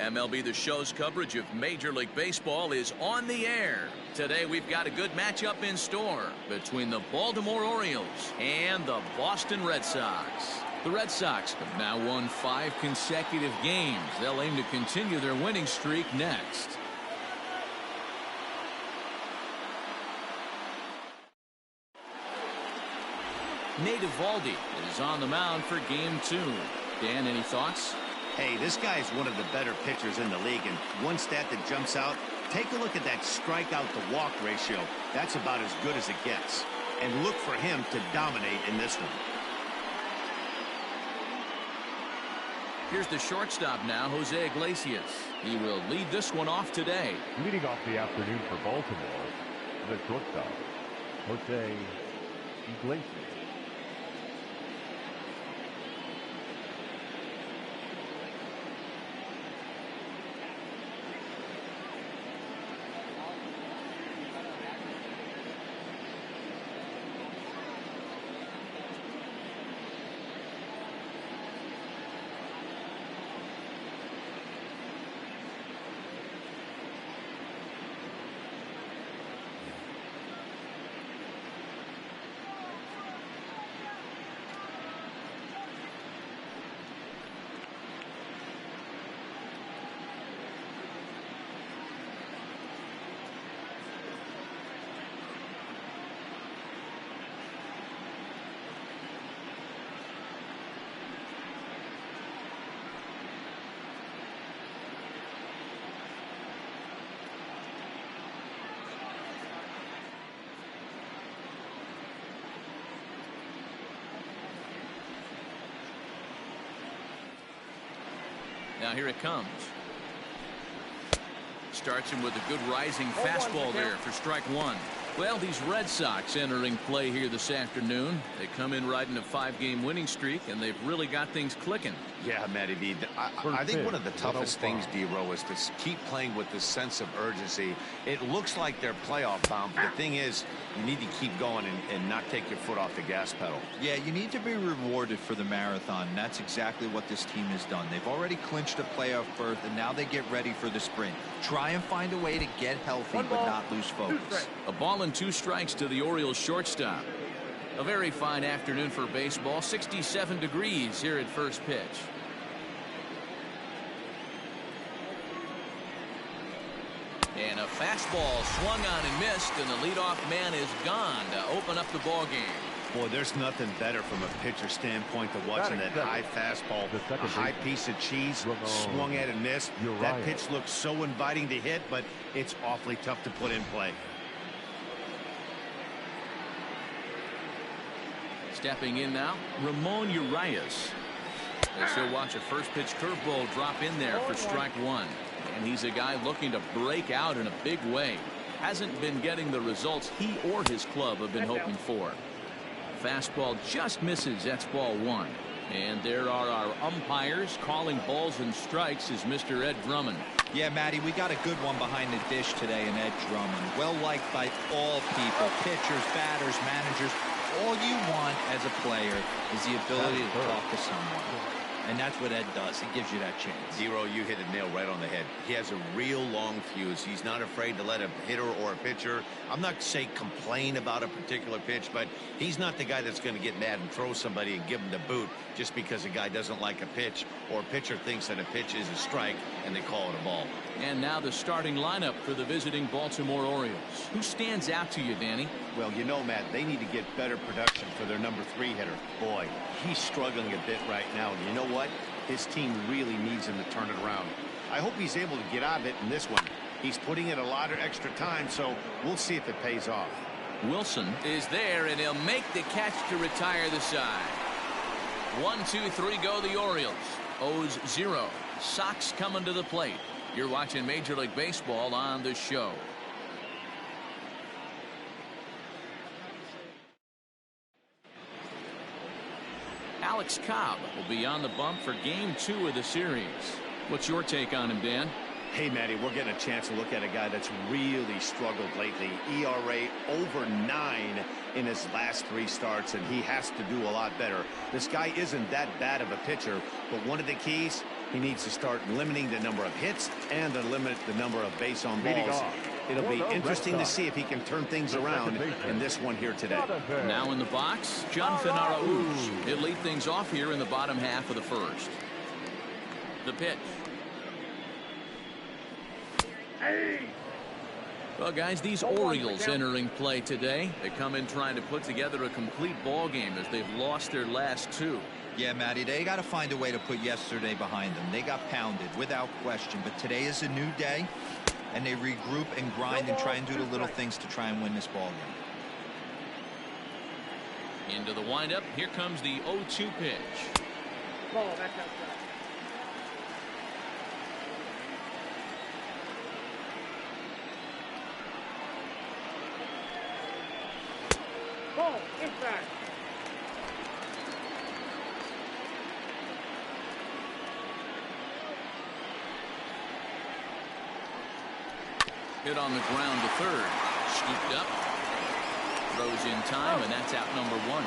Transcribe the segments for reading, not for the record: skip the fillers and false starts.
MLB The Show's coverage of Major League Baseball is on the air. Today we've got a good matchup in store between the Baltimore Orioles and the Boston Red Sox. The Red Sox have now won 5 consecutive games. They'll aim to continue their winning streak next. Nate Eovaldi is on the mound for game 2. Dan, any thoughts? Hey, this guy is one of the better pitchers in the league, and one stat that jumps out, take a look at that strikeout to walk ratio. That's about as good as it gets. And look for him to dominate in this one. Here's the shortstop now, Jose Iglesias. He will lead this one off today. Leading off the afternoon for Baltimore, the shortstop, Jose Iglesias. Now here it comes. Starts him with a good rising fastball there for strike 1. Well, these Red Sox entering play here this afternoon. They come in riding a 5-game winning streak, and they've really got things clicking. Yeah, Matty B. I think one of the toughest things, D-Row, is to keep playing with this sense of urgency. It looks like they're playoff bound, but the thing is, you need to keep going and not take your foot off the gas pedal. Yeah, you need to be rewarded for the marathon, and that's exactly what this team has done. They've already clinched a playoff berth, and now they get ready for the sprint. Try and find a way to get healthy, but not lose focus. A ball and 2 strikes to the Orioles shortstop. A very fine afternoon for baseball. 67 degrees here at first pitch. And a fastball swung on and missed, and the leadoff man is gone to open up the ball game. Boy, there's nothing better from a pitcher standpoint than watching that high fastball, a high piece of cheese, swung at and missed. That pitch looks so inviting to hit, but it's awfully tough to put in play. Stepping in now, Ramon Urias. As he'll watch a first pitch curveball drop in there for strike 1. And he's a guy looking to break out in a big way. Hasn't been getting the results he or his club have been hoping for. Fastball just misses. That's ball 1. And there are our umpires calling balls and strikes is Mr. Ed Drummond. Yeah, Matty, we got a good one behind the dish today in Ed Drummond. Well liked by all people, pitchers, batters, managers. All you want as a player is the ability to talk to someone. And that's what Ed does. He gives you that chance. Zero, you hit a nail right on the head. He has a real long fuse. He's not afraid to let a hitter or a pitcher, I'm not saying complain about a particular pitch, but he's not the guy that's going to get mad and throw somebody and give him the boot just because a guy doesn't like a pitch or a pitcher thinks that a pitch is a strike and they call it a ball. And now the starting lineup for the visiting Baltimore Orioles. Who stands out to you, Danny? Well, you know, Matt, they need to get better production for their number 3 hitter. Boy, he's struggling a bit right now. And you know what? His team really needs him to turn it around. I hope he's able to get out of it in this one. He's putting in a lot of extra time, so we'll see if it pays off. Wilson is there, and he'll make the catch to retire the side. 1, 2, 3 go the Orioles. O's 0. Sox coming to the plate. You're watching Major League Baseball on the show. Alex Cobb will be on the bump for game 2 of the series. What's your take on him, Dan? Hey, Matty, we're getting a chance to look at a guy that's really struggled lately. ERA over 9 in his last 3 starts, and he has to do a lot better. This guy isn't that bad of a pitcher, but one of the keys, He needs to start limiting the number of hits and to limit the number of base on balls. It'll be interesting to see if he can turn things around in this one here today. Now in the box, Jonathan Araújo. He'll lead things off here in the bottom half of the first. The pitch. Well, guys, these Orioles entering play today. They come in trying to put together a complete ball game as they've lost their last two. Yeah, Matty, they got to find a way to put yesterday behind them. They got pounded without question, but today is a new day, and they regroup and grind and try and do the little things to try and win this ball game. Into the windup. Here comes the 0-2 pitch. Ball, back outside. Ball, inside. Hit on the ground to third. Scooped up. Throws in time, and that's out number one.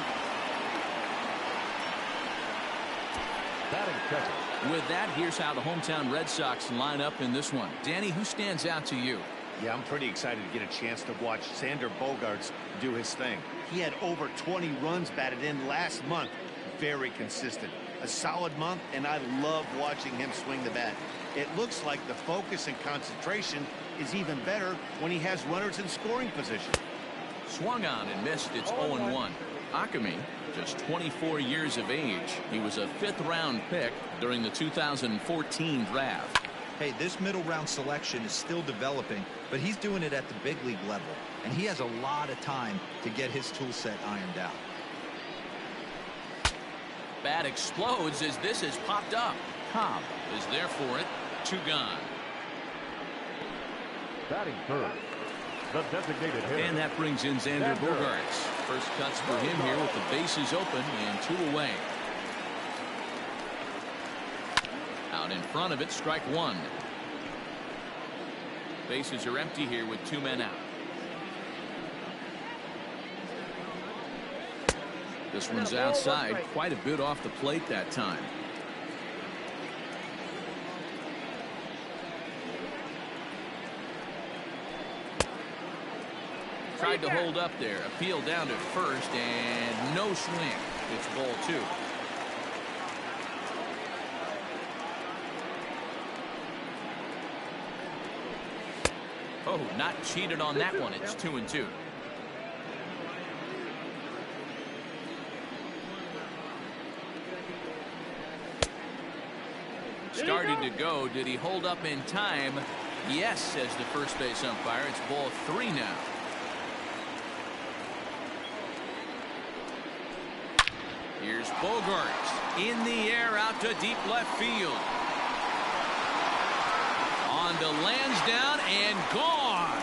Batting second. With that, here's how the hometown Red Sox line up in this one. Danny, who stands out to you? Yeah, I'm pretty excited to get a chance to watch Xander Bogaerts do his thing. He had over 20 runs batted in last month. Very consistent. A solid month, and I love watching him swing the bat. It looks like the focus and concentration is even better when he has runners in scoring position. Swung on and missed. It's 0-1. Akami, just 24 years of age. He was a fifth-round pick during the 2014 draft. Hey, this middle round selection is still developing, but he's doing it at the big league level, and he has a lot of time to get his tool set ironed out. Bat explodes as this has popped up. Cobb is there for it. Two gone. Batting third. The designated hitter. And that brings in Xander Bogaerts. First cuts for him here with the bases open and two away. Out in front of it, strike one. Bases are empty here with two men out. This one's outside, quite a bit off the plate that time. Tried to hold up there. Appeal down to first, and no swing. It's ball two. Oh, not cheated on that one. It's 2-2. Started to go. Did he hold up in time? Yes, says the first base umpire. It's ball three now. Here's Bogaerts in the air out to deep left field. On to Lansdowne and gone.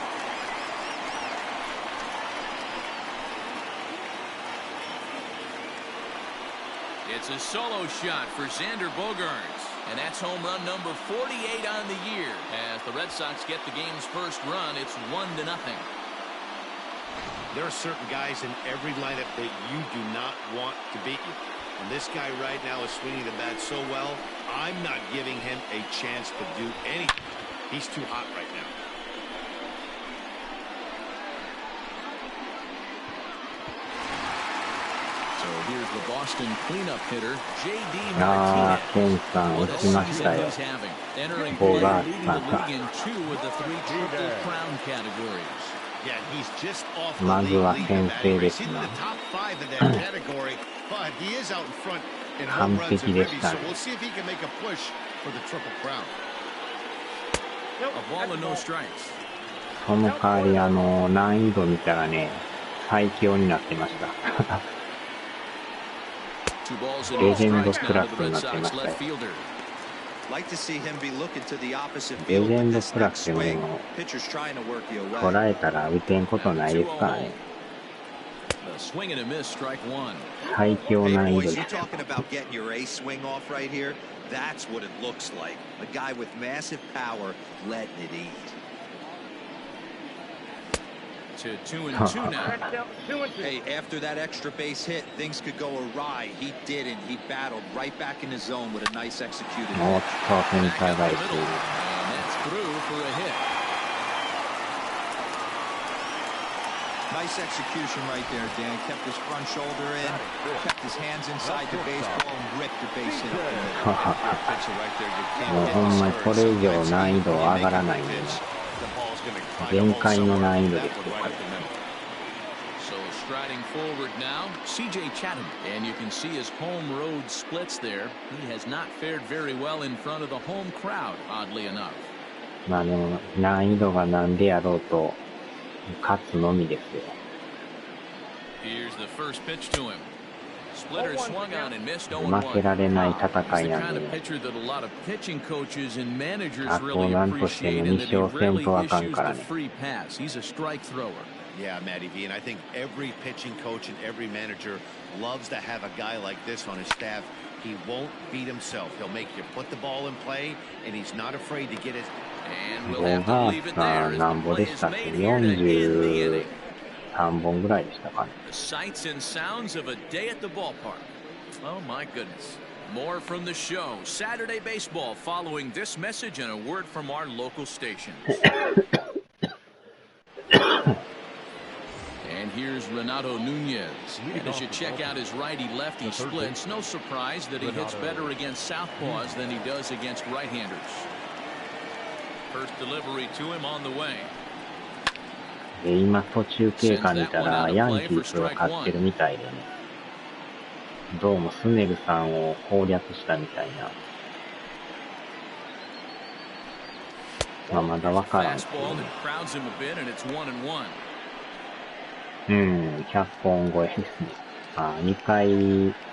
It's a solo shot for Xander Bogaerts. And that's home run number 48 on the year. As the Red Sox get the game's first run, it's 1-0. There are certain guys in every lineup that you do not want to beat you. And this guy right now is swinging the bat so well, I'm not giving him a chance to do anything. He's too hot right now. So here's the Boston cleanup hitter, J.D. Martinez. Entering play, leading the league in two of the three Triple Crown categories. Yeah, he's just off the league leader. He's in the top 5 of that category, but he is out in front in home runs and ribbies, so we'll see if he can make a push for the Triple Crown. A ball and no strikes. その代わり難易度見たらね、最強になってました。レジェンドクラスになってましたよ。レジェンドクラスでも捉えたら打てんことないですからね。最強難易度ですよ。That's what it looks like. A guy with massive power letting it eat. to 2-2 now. Down 2-2. Hey, after that extra base hit, things could go awry. He didn't. He battled right back in his zone with a nice executed おっ pitch. と、セン Back ター up 返 the し。 middle, and that's through for a hit. Nice execution right there, Dan. Kept his front shoulder in, kept his hands inside the baseball, and ripped the base hit up the middle. pitcher right there. You can't もう get ほんまに discouraged. これ以上 Sometimes 難易度 when you 上 make が a ら good ないんで、 pitch, the ball's going to find a 限 hole 界の somewhere. 難易度 That です one よ、 right こ up れ。 the middle. So striding forward now, C.J. Chatham. And you can see his home road splits there. He has not fared very well in front of the home crowd, oddly enough. まあでも、難易度がなんでやろうと、勝つのみですよ。Here's the first pitch to him. Splitter swung on and missed 負けら 0-1. れない He's 戦い the なん kind で of、pitcher that a lot of pitching coaches and managers あと really なんとしても appreciate, 2 and that he 勝せん rarely とあかん issues から the ね。 free pass. He's a strike thrower. Yeah, Matty V, and I think every pitching coach and every manager loves to have a guy like this on his staff. He won't beat himself. He'll make you put the ball in play, and he's not afraid to get his. And ボ we'll ー have ガ to ー leave ス it が there as なん the ぼ play でし is たっけ？ made here to end the inning. 43本ぐらいでしたかね。 The sights and sounds of a day at the ballpark. Oh my goodness. More from the show. Saturday baseball following this message and a word from our local station. And here's Renato Nunez. And as you check out his righty-lefty splits, no surprise that he hits better against southpaws than he does against right-handers. First delivery to him on the way. で、今途中経過見たら、ヤンキースが勝ってるみたいでね。どうもスネルさんを攻略したみたいな。まあまだわからんけどね。100本超えですね。あ、2回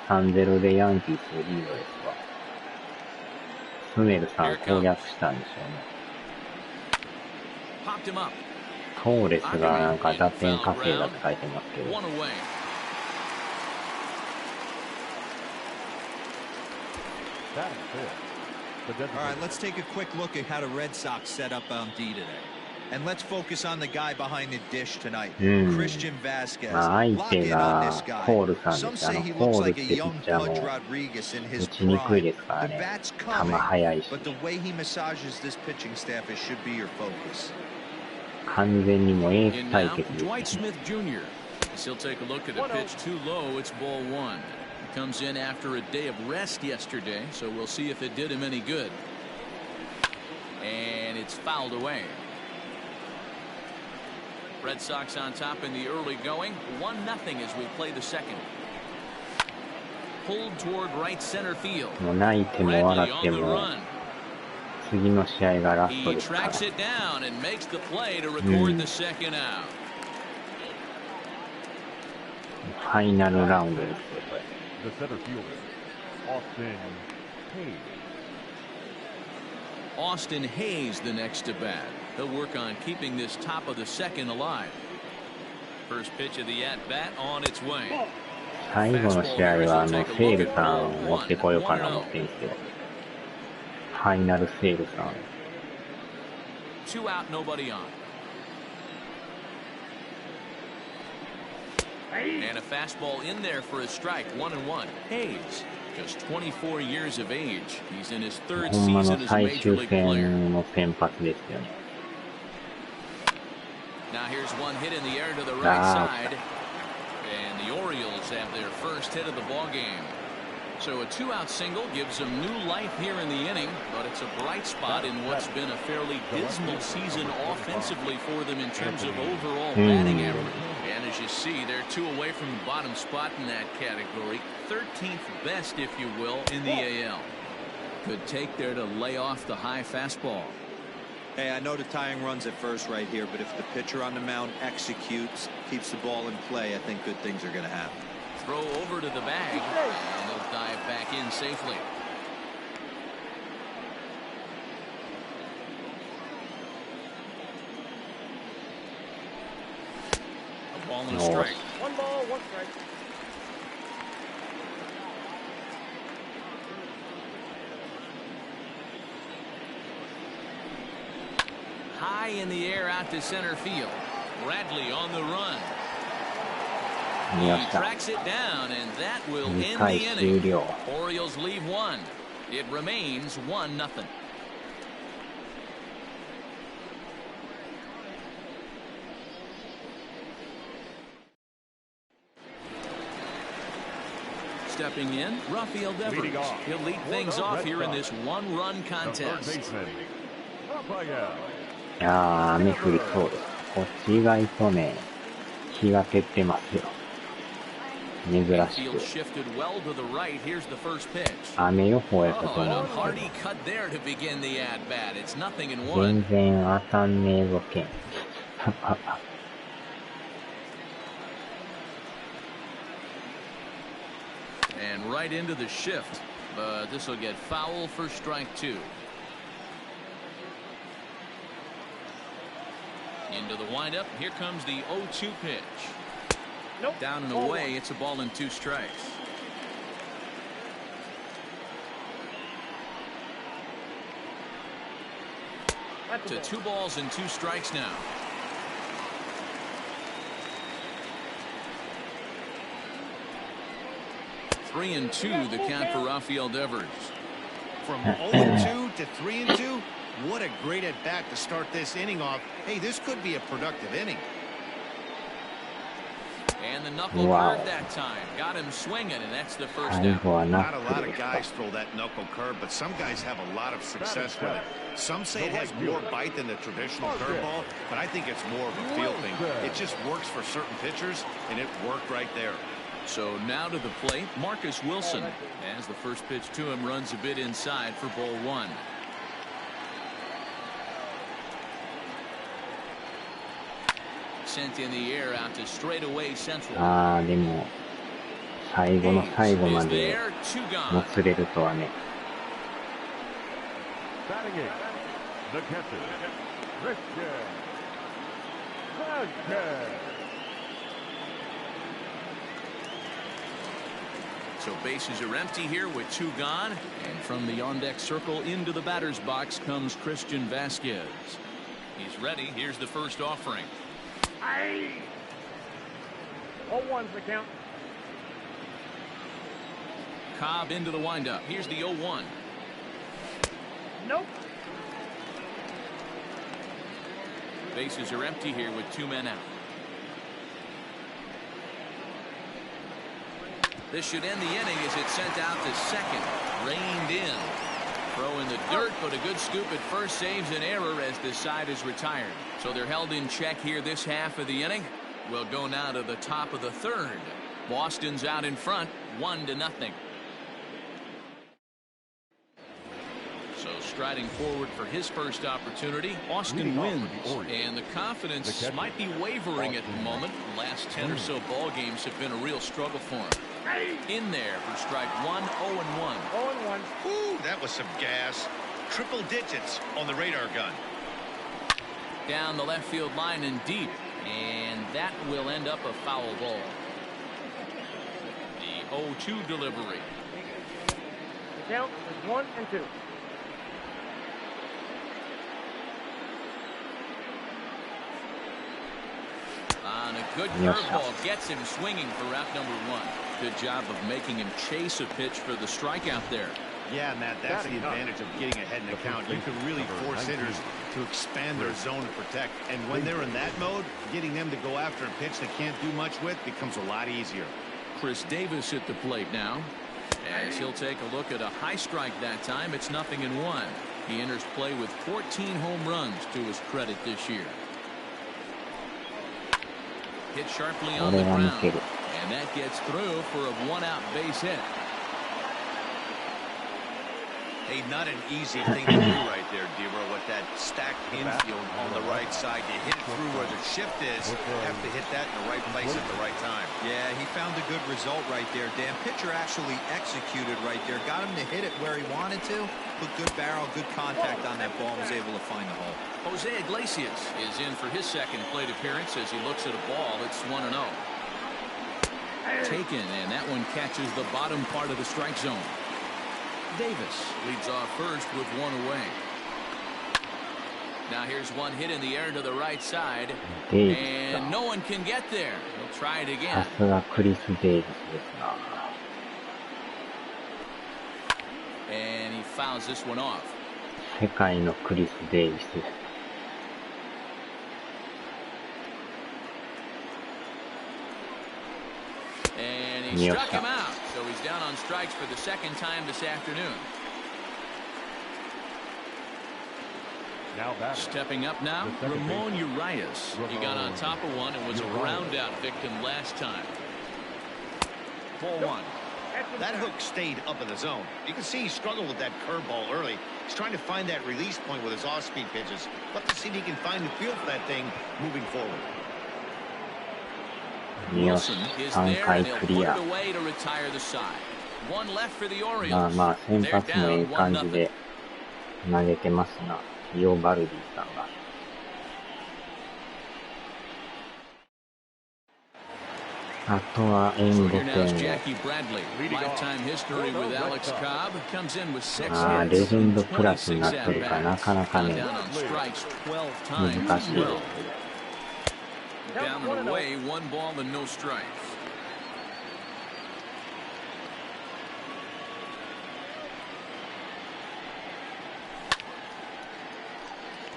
3-0 でヤンキースリードですわ。スネルさん攻略したんでしょうね。トーレスがなんか打点稼いだって書いてますけど。All right, let's take a quick look at how the Red Sox set up on D today. And let's focus on the guy behind the dish tonight, Christian Vasquez. まあ相 Lock 手 in on が this guy. コールさんで Some す。say he コ looks ールっ like て a ピ young ッチャー Pudge も Rodriguez in 打 his ちにくい prime. ですから The ね。 bat's 球 coming, 速いし。 but the way he massages this pitching staff, it should be your focus. 完全にもうエース In 対 now, 決です Dwight ね。 Smith Jr. As he'll take a look at a pitch too low. It's ball one. He comes in after a day of rest yesterday, so we'll see if it did him any good. And it's fouled away. Red Sox on top in the early going. 1-0 as we play the second. Pulled toward right center field. もう泣いても Bradley 笑っ on て the も run. 次の試合がラスト He ですから。 tracks it down and makes the play to record the second out. ファイナルラウンドですよ、これ。 The center fielder, Austin Hayes. Austin Hayes the next to bat. He'll work on keeping this top of the second alive. First pitch of the at-bat on its way. 最後の試合はセールさんを持ってこようかな思ってんすよ。ファイナルセールさん。 2 out, nobody on. And a fastball in there for a strike. 1-1. Hayes, just 24 years of age. He's in his third ほんま season の as a 最 major 終 league player. 戦の先発ですよね。 Now here's one hit in the air to the right side. And the Orioles have their first hit of the ball game. So a 2-out single gives them new life here in the inning, but it's a bright spot in what's been a fairly dismal season offensively for them in terms of overall batting average. And as you see, they're 2 away from the bottom spot in that category. 13th best, if you will, in the AL. Good take there to lay off the high fastball. Hey, I know the tying runs at first right here, but if the pitcher on the mound executes, keeps the ball in play, I think good things are going to happen. Throw over to the bag, and they'll dive back in safely. A ball and a strike. 1 ball, 1 strike. High in the air out to center field. Bradley on the run. 見ま He した。 tracks it down, and that will end 2 the 回終 inning. 了。 Orioles leave one. It remains 1-0. Stepping in, Rafael Devers. Leading off. He'll lead things For the off Red here in Sox. this one-run The third contest. baseman, Rafael. いやー、雨降りそうです。こっち意外とね、日が照ってますよ。珍し Field く。 shifted well to the right. Here's the first pitch. 雨予報やったと Oh, and 思 a うんです hearty cut there to begin the at-bat. It's nothing け in ど、 one. 全然当たんねえぞけん。And right into the shift. But this will get foul for strike 2. Into the windup. Here comes the 0-2 pitch. Nope. Down and Ball away. one. It's a ball and 2 strikes. That's a To ball. 2 balls and 2 strikes now. Three and 2 the count for Rafael Devers. From 0-2 to 3-2, what a great at bat to start this inning off. Hey, this could be a productive inning. And the knuckle Wow. curve that time. Got him swinging, and that's the first 最 out. 後はナ Not a ッ lot クで of した guys。throw that knuckle curve, but some guys have a lot of success with it. Some say it has more bite than the traditional curveball, but I think it's more of a feel thing. It just works for certain pitchers, and it worked right there. So now to the plate, Marcus Wilson. As the first pitch to him runs a bit inside for ball 1. Sent in the air out to straightaway central. あー、でも、最後の最後ま Is で there, 2も gone. つれるとはね。Batting it, the catcher, Christian Vazquez. So bases are empty here with 2 gone. And from the on-deck circle into the batter's box comes Christian Vazquez. He's ready. Here's the first offering. Aye. 0-1's the count. Cobb into the windup. Here's the 0-1. Nope. Bases are empty here with 2 men out. This should end the inning as it's sent out to second. Reined in. Throw in the dirt, but a good scoop at first saves an error as this side is retired. So they're held in check here this half of the inning. We'll go now to the top of the third. Boston's out in front, 1-0. So striding forward for his first opportunity, Austin wins. And the confidence might be wavering at the moment. The last 10 or so ball games have been a real struggle for him. In there for strike 1, 0-1. 0-1. Woo, that was some gas. Triple digits on the radar gun. Down the left field line and deep. And that will end up a foul ball. The 0-2 delivery. The count is 1-2. On a good Yes, curveball, gets him swinging for out number 1. Good job of making him chase a pitch for the strikeout there. Yeah, Matt, that's the advantage of getting ahead in the count. You can really force hitters to expand their zone to protect. And when they're in that mode, getting them to go after a pitch they can't do much with becomes a lot easier. Chris Davis at the plate now. As he'll take a look at a high strike that time, it's 0-1. He enters play with 14 home runs to his credit this year. Hit sharply on the ground. And that gets through for a 1-out base hit. Hey, not an easy thing to do right there, Dero, with that stacked infield on the right side. To hit it through where the shift is, you have to hit that in the right place at the right time. Yeah, he found a good result right there, Dan. Pitcher actually executed right there. Got him to hit it where he wanted to. Put good barrel, good contact on that ball, and was able to find the hole. Jose Iglesias is in for his second plate appearance as he looks at a ball. It's 1-0. Taken, and that one catches the bottom part of the strike zone. Davis leads off first with 1 away. Now here's one hit in the air to the right side, デイビス and no one can get there. He'll try it さ again. すがクリス・デイビスですな。 And he fouls this one off. 世界のクリス・デイビス。 And he struck him out, so he's down on strikes for the second time this afternoon. Now batting. Stepping up now, Ramon Urias. He got on top of one and was a ground out victim last time. Ball one. That hook stayed up in the zone. You can see he struggled with that curveball early. He's trying to find that release point with his off-speed pitches. Let's see if he can find the feel for that thing moving forward. よし、 Is 3 there 回 and they'll ク put リ it ア。 away to retire the side. One left for the まあ Orioles. まあ、先 They're 発もいい down 感 1-0. じで投げてますな。イオ・バルディさんが。あとは援護 Here now is 点。 Jackie Bradley. Lifetime history with Alex Cobb. Comes in with 6ああ、 hits レジェンド and クラスに 26なってるからな at-bats. かなか Gone ね、 down on strikes 12 times 難 as しいです well. Down and away, one ball and no strikes.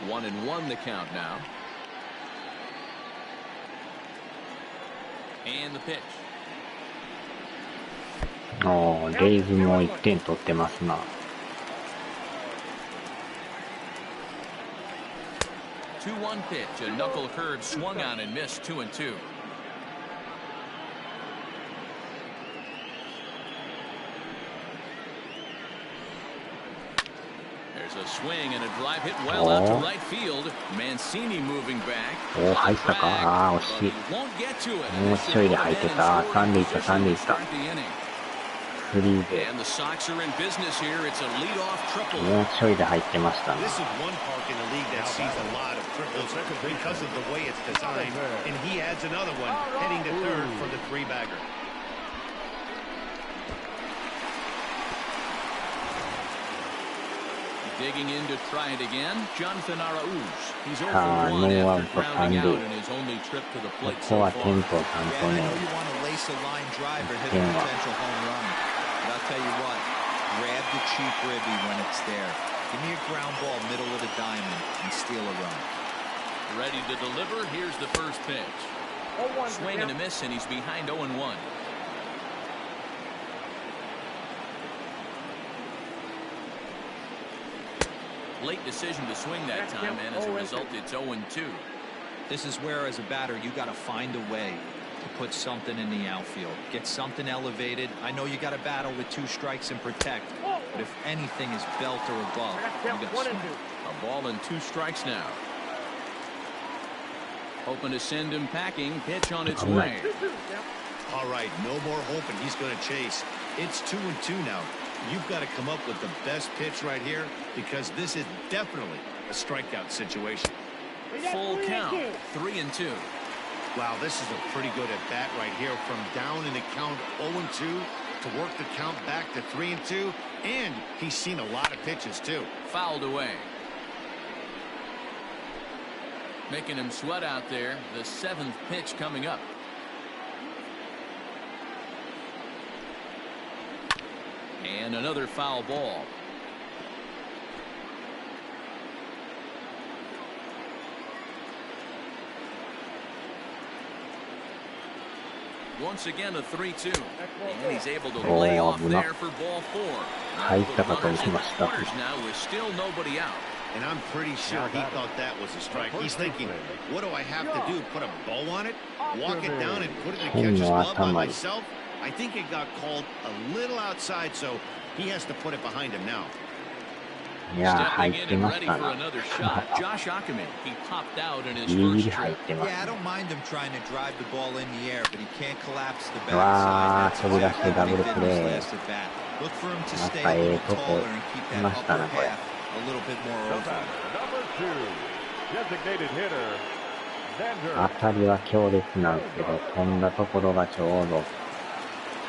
One and one the count now. And the pitch. おー、レイズも1点取ってますな。 2-1 pitch. A knuckle curve swung on and missed. 2-2. There's a swing and a drive hit well out to right field. Mancini moving back. おー、入ったか。ああ、惜しい。 Won't get to it. もうちょいで入ってた。三塁行った、三塁行った。 Start the inning. スリーで And the Sox are in business here. It's a leadoff triple. もうちょいで入ってましたな。 This is one park in the league that sees a lot of triples because of the way it's designed, and he adds another one heading to third for the three-bagger. Digging in to try it again. Jonathan Arauz. He's 0 ああ、 for ノ 1 ーアウ after ト grounding 三塁。 out in his only trip to the こ plate こ so は far. テンポさん Yeah, と I ね、 know you want to lace a line drive or hit a 点は potential home run. But I'll tell you what, grab the cheap ribby when it's there. Give me a ground ball middle of the diamond and steal a run. Ready to deliver. Here's the first pitch. Swing and a miss, and he's behind 0-1. Late decision to swing that time, and as a result, it's 0-2. This is where, as a batter, you got to find a way to put something in the outfield. Get something elevated. I know you got to battle with 2 strikes and protect, but if anything is belt or above, you got to swing. A ball and 2 strikes now. Hoping to send him packing. Pitch on its way. All right, no more hoping he's going to chase. It's 2-2 now. You've got to come up with the best pitch right here because this is definitely a strikeout situation. Full count. 3-2. Wow, this is a pretty good at bat right here from down in the count 0-2 to work the count back to 3-2, and he's seen a lot of pitches too. Fouled away. Making him sweat out there. The 7th pitch coming up. And another foul ball. Once again, a 3-2. And he's able to lay off there for ball 4.入ったかと思いました。 Quarters now with still nobody out. And I'm pretty sure he thought that was a strike. He's thinking, what do I have to do? Put a bow on it? Walk it down and put it in the catcher's glove by myself? I think it got called a little outside, so he has to put it behind him now. いやー、入 Stepping って in ま and し ready た for な。 another shot. Josh Ackerman. He topped out in his ギリギ first リ入っ trip. てます Yeah, I ね。 don't mind him trying to drive the ball in the air, but he can't collapse the わー、 backside. 飛び出してダブル That's プ what he レ did ー。 this last at bat. Look for him to ま stay た a ええ little とこ taller and keep 来 that ました upper ね、これ。 half a little bit more The open. batter, number 2, designated hitter, 当 Xander. たりは強烈なんですけど、飛んだところがちょうど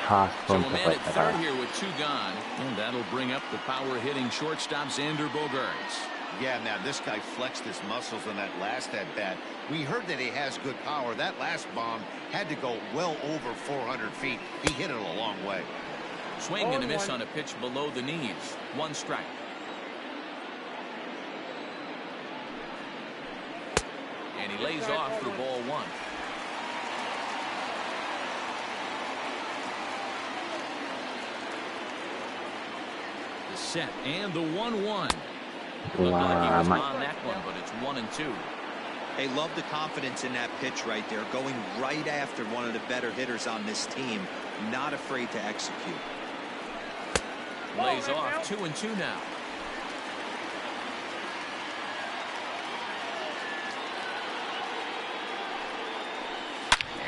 ファースト So の a とこ man や at ったから。 third here with 2 gone. And that'll bring up the power hitting shortstop Xander Bogaerts. Yeah, man, this guy flexed his muscles on that last at-bat. We heard that he has good power. That last bomb had to go well over 400 feet. He hit it a long way. Swing and a miss on a pitch below the knees. 1 strike. And he lays off for ball 1. The set and the 1-1. Looked like he was on that one, but it's 1-2. They love the confidence in that pitch right there, going right after one of the better hitters on this team, not afraid to execute. Lays off 2-2 now.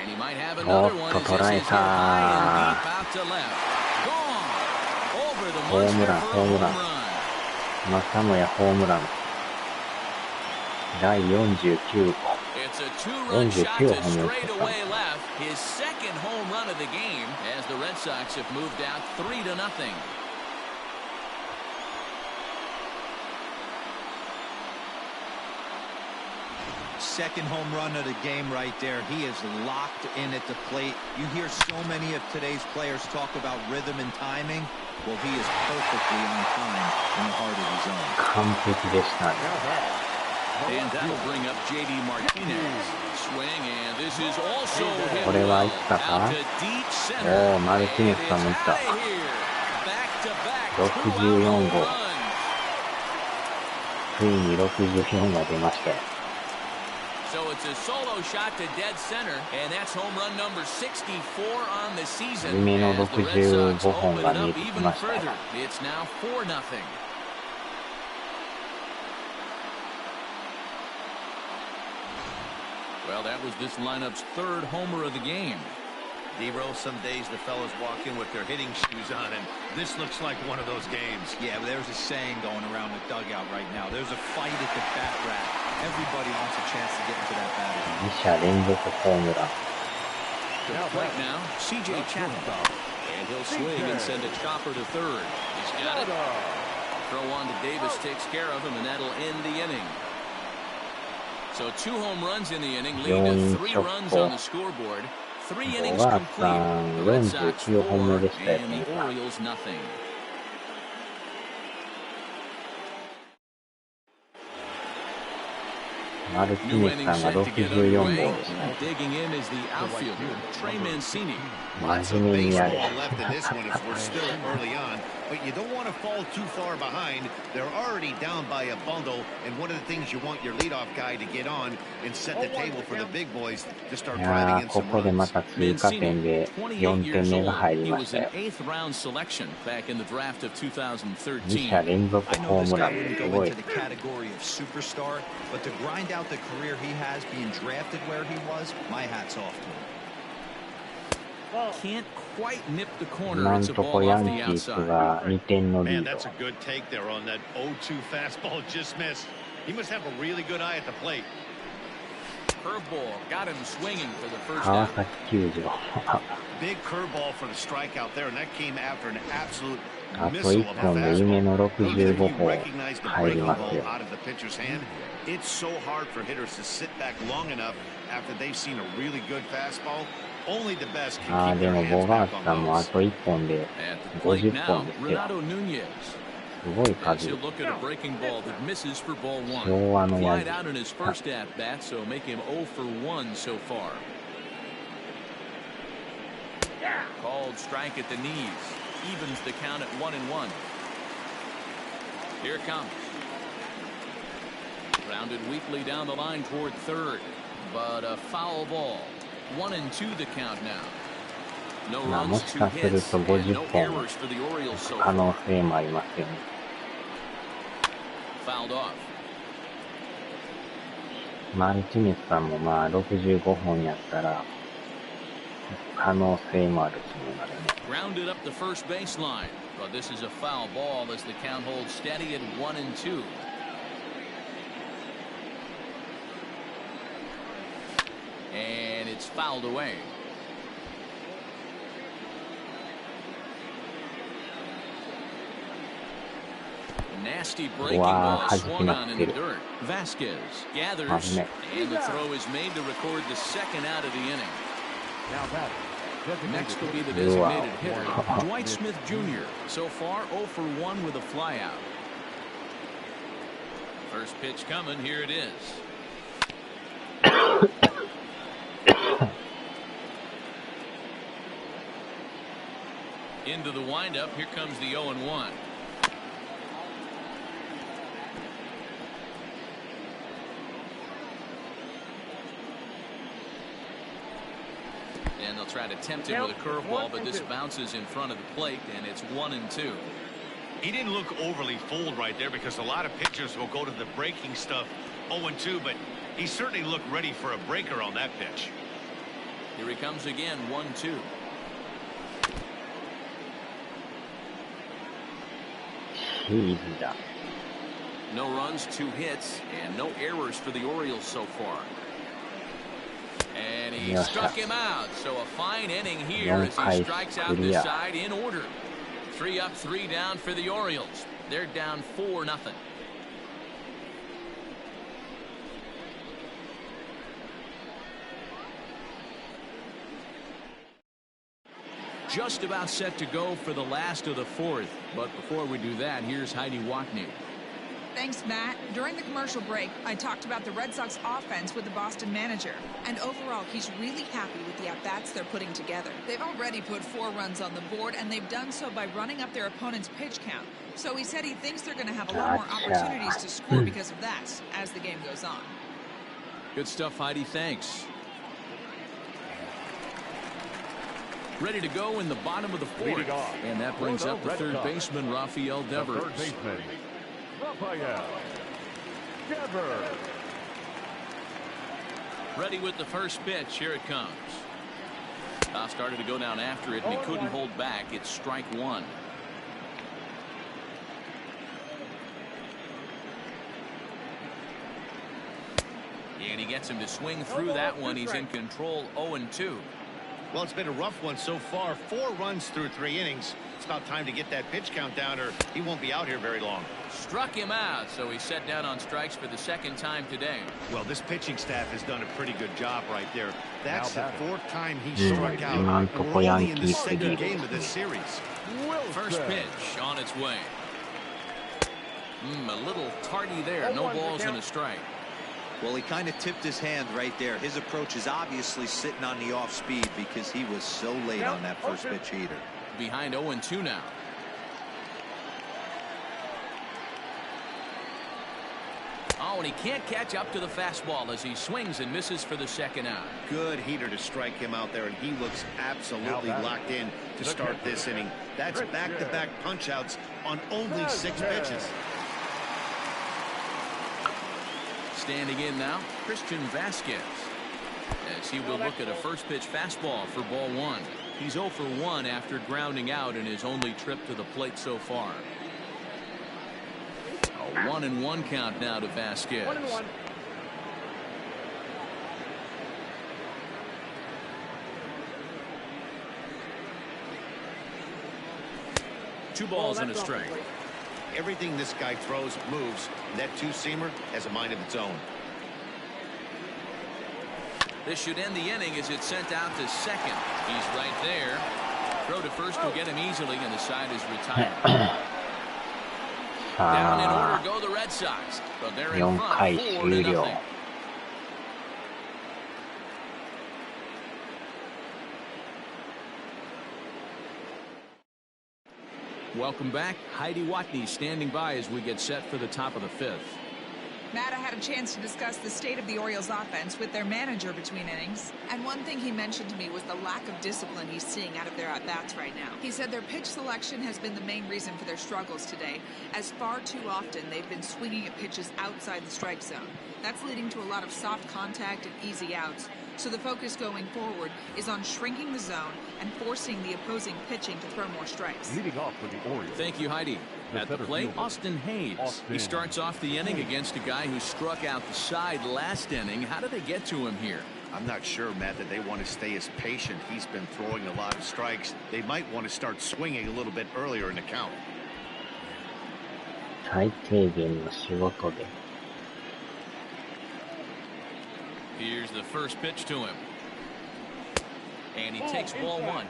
And he might have another one. As this is hit high and deep out to left. Gone. Over the monster for a home run. またもやホームラン。第49号。 It's a 2-run shot to straightaway left. His second home run of the game as the Red Sox have moved out 3-0. Second home run of the game right there. He is locked in at the plate. You hear so many of today's players talk about rhythm and timing. Well, he is perfectly on time in the heart of his zone. 完璧でしたね。 And that'll bring up JD Martinez. Swing, and this is also hit これは well いったか out to deep center. おー、マルティネスさんもいった。 Back to back 64 2-run 号。 runs. ついに64が出ましたよ。 So it's a solo shot to dead center, and that's home run number 64 on the season. 夢の As the Red Sox 65本 open が it 見え up てき even ましたよ。 further. It's now 4-0. Well, that was this lineup's third homer of the game. D-Roll, some days the fellas walk in with their hitting shoes on, and this looks like one of those games. Yeah, but there's a saying going around the dugout right now. There's a fight at the bat rack. Everybody wants a chance to get into that battle. 2者連続ホームラン。 To the plate now, C.J. Chapman. And he'll swing and send a chopper to third. He's got it. Throw on to Davis takes care of him, and that'll end the inning. So 2 home runs in the inning, lead to 3 runs on the scoreboard. 3 innings complete. The Red Sox 4 and the Orioles nothing. マルティ New ネス inning さんが set to get 64 号 underway. ですね。 Digging in is the outfielder, Trey Mancini. Lots of 真面目にやれ。 baseball left in this one if we're still early on, but you don't want to fall too far behind. They're already down by a bundle, and one of the things you want your leadoff guy to get on and set the table for the big boys to start いや driving ー、 in こ some こでま runs. た追加点で 28 4 years 点目 old. が入り He ま was した an よ。 8th round selection back in the draft of 2 2013. 者連続 I ホ know ー this ムラ guy ン wouldn't す go ごい into the category of superstar, but to grind out the career he has being drafted where he was, my hat's off to him. Can't quite nip the corner. 今ん It's a とこ ball ヤ off ン the キース outside. が2点のリ Man, ード。 that's a good take there on that 0-2 fastball just missed. He must have a really good eye at the plate. Curveball got him swinging for the first 川 out. 崎球場。 Big curveball for the strikeout there, and that came after an absolute あと missile 1 of a 本で夢 fastball. の Even if 65 you 本 recognize the 入り breaking ます ball よ。 out of the pitcher's hand, it's so hard for hitters to sit back long enough after they've seen a really good fastball. Only the best あ can ー keep で their も hands ボガー back ツさん on もあ those. と1本で At the plate 50 now, 本ですよ。 Renato Nunez. すごい As 数。 he'll look at a breaking ball that misses for ball 1. 昭和のヤ Flied ジ。 out in his first at bat, so make him 0 for 1 so far. Called strike at the knees. Evens the count at 1-1. Here it comes. Rounded weakly down the line toward third, but a foul ball. 1-2 the count now. No まあも runs, し 2 かする hits, と and 50 no 本 errors for the Orioles so 可能 far. 性もありますよね。 Fouled off. マルティネスさんもまあ65本やったら可能性もあるつもりなのでね。 Grounded up the first baseline, but this is a foul ball as the count holds steady at 1-2. And it's fouled away. Nasty breaking ball swung on in the dirt. Vasquez gathers, and the throw is made to record the second out of the inning. Next will be the designated hitter, Dwight Smith Jr. So far, 0 for 1 with a flyout. First pitch coming. Here it is. Into the windup. Here comes the 0-1. And they'll try to tempt him with a curveball, but this bounces in front of the plate, and it's 1-2. He didn't look overly fooled right there because a lot of pitchers will go to the breaking stuff 0-2, but he certainly looked ready for a breaker on that pitch. Here he comes again, 1-2. No runs, 2 hits, and no errors for the Orioles so far. And he struck him out. So a fine inning here as he strikes out this side in order. 3 up, 3 down for the Orioles. They're down 4-0. Just about set to go for the last of the 4th. But before we do that, here's Heidi Watney. Thanks, Matt. During the commercial break, I talked about the Red Sox offense with the Boston manager. And overall, he's really happy with the at-bats they're putting together. They've already put 4 runs on the board, and they've done so by running up their opponent's pitch count. So he said he thinks they're going to have a lot more opportunities to score because of that as the game goes on. Good stuff, Heidi. Thanks. Ready to go in the bottom of the 4th. And that brings up the third baseman, Rafael Devers. Ready with the first pitch. Here it comes. Started to go down after it, and he couldn't hold back. It's strike 1. And he gets him to swing through that one. He's in control, 0-2. Well, it's been a rough one so far. 4 runs through 3 innings. It's about time to get that pitch count down, or he won't be out here very long. Struck him out, so he's set down on strikes for the 2nd time today. Well, this pitching staff has done a pretty good job right there. That's the 4th time he struck out. And we're only in the 2nd game of this series. First pitch on its way. A little tardy there. No balls and a strike. Well, he kind of tipped his hand right there. His approach is obviously sitting on the off speed because he was so late on that first pitch heater. Behind 0-2 now. Oh, and he can't catch up to the fastball as he swings and misses for the 2nd out. Good heater to strike him out there, and he looks absolutely locked in to start this inning. That's back-to-back punch-outs on only 6 pitches. Standing in now, Christian Vasquez, as he will look at a first pitch fastball for ball 1. He's 0 for 1 after grounding out in his only trip to the plate so far. A 1-1 count now to Vasquez. 1-1. 2 balls and a strike. Everything this guy throws moves, and that 2-seamer has a mind of its own. This should end the inning as it's sent out to 2nd. He's right there. Throw to first will get him easily, and the side is retired. Down in order go the Red Sox, but they're in front 4-0. Welcome back. Heidi Watney standing by as we get set for the top of the 5th. Matt, I had a chance to discuss the state of the Orioles offense with their manager between innings. And one thing he mentioned to me was the lack of discipline he's seeing out of their at-bats right now. He said their pitch selection has been the main reason for their struggles today, as far too often they've been swinging at pitches outside the strike zone. That's leading to a lot of soft contact and easy outs. So the focus going forward is on shrinking the zone and forcing the opposing pitching to throw more strikes. Leading off for the Orioles. Thank you, Heidi. At the plate, Austin Hayes. He starts off the inning against a guy who struck out the side last inning. How did they get to him here? I'm not sure, Matt, that they want to stay as patient. He's been throwing a lot of strikes. They might want to start swinging a little bit earlier in the count. 最低限の仕事で。Here's the first pitch to him. And he takes ball one.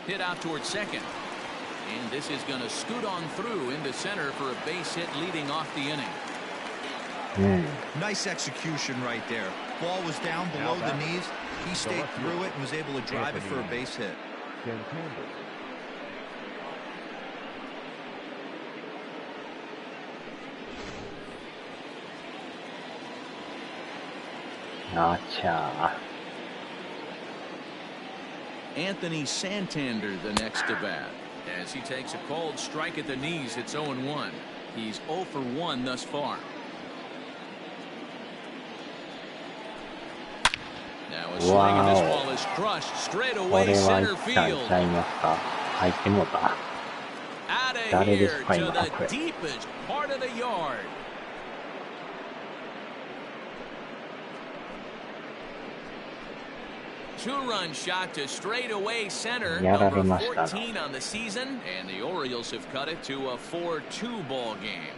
Hit out towards second. And this is going to scoot on through into center for a base hit leading off the inning. Nice execution right there. Ball was down below the knees. He stayed through it and was able to drive it for a base hit. Acha. Anthony Santander the next to bat. As he takes a cold strike at the knees, it's 0-1. He's 0 for 1 thus far. Now a swing and this ball is crushed straight away center field. Out of here to the deepest part of the yard. Two-run shot to straightaway center, number 14 on the season, and the Orioles have cut it to a 4-2 ball game.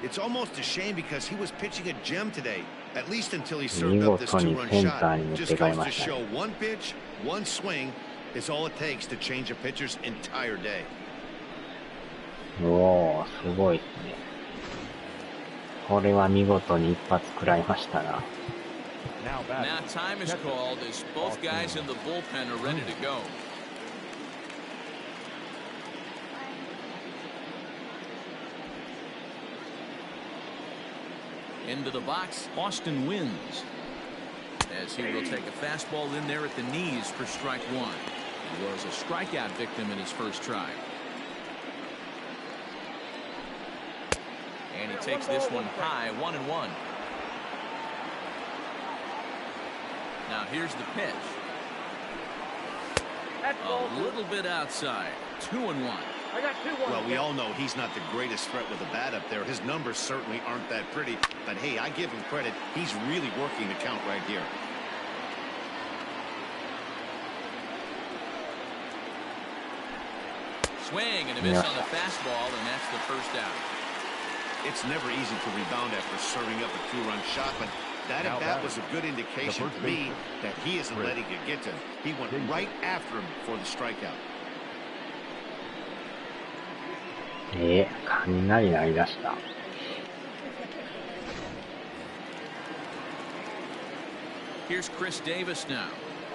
It's almost a shame because he was pitching a gem today, at least until he served up this two-run shot. Just goes to show one pitch, one swing is all it takes to change a pitcher's entire day. おー、すごいですね。これは見事に一発食らいましたな。Now time is called as both guys in the bullpen are ready to go. Into the box, Austin wins. As he will take a fastball in there at the knees for strike one. He was a strikeout victim in his first try. And he takes this one high, 1-1. Now here's the pitch. A little bit outside. 2-1. I got 2-1. Well, we all know he's not the greatest threat with a bat up there. His numbers certainly aren't that pretty. But hey, I give him credit. He's really working the count right here. Swing and a miss on the fastball, and that's the first out. It's never easy to rebound after serving up a two-run shot, but that at bat was a good indication to me that he isn't letting it get to him. He went right after him for the strikeout. 雷鳴り出した。Here's Chris Davis now.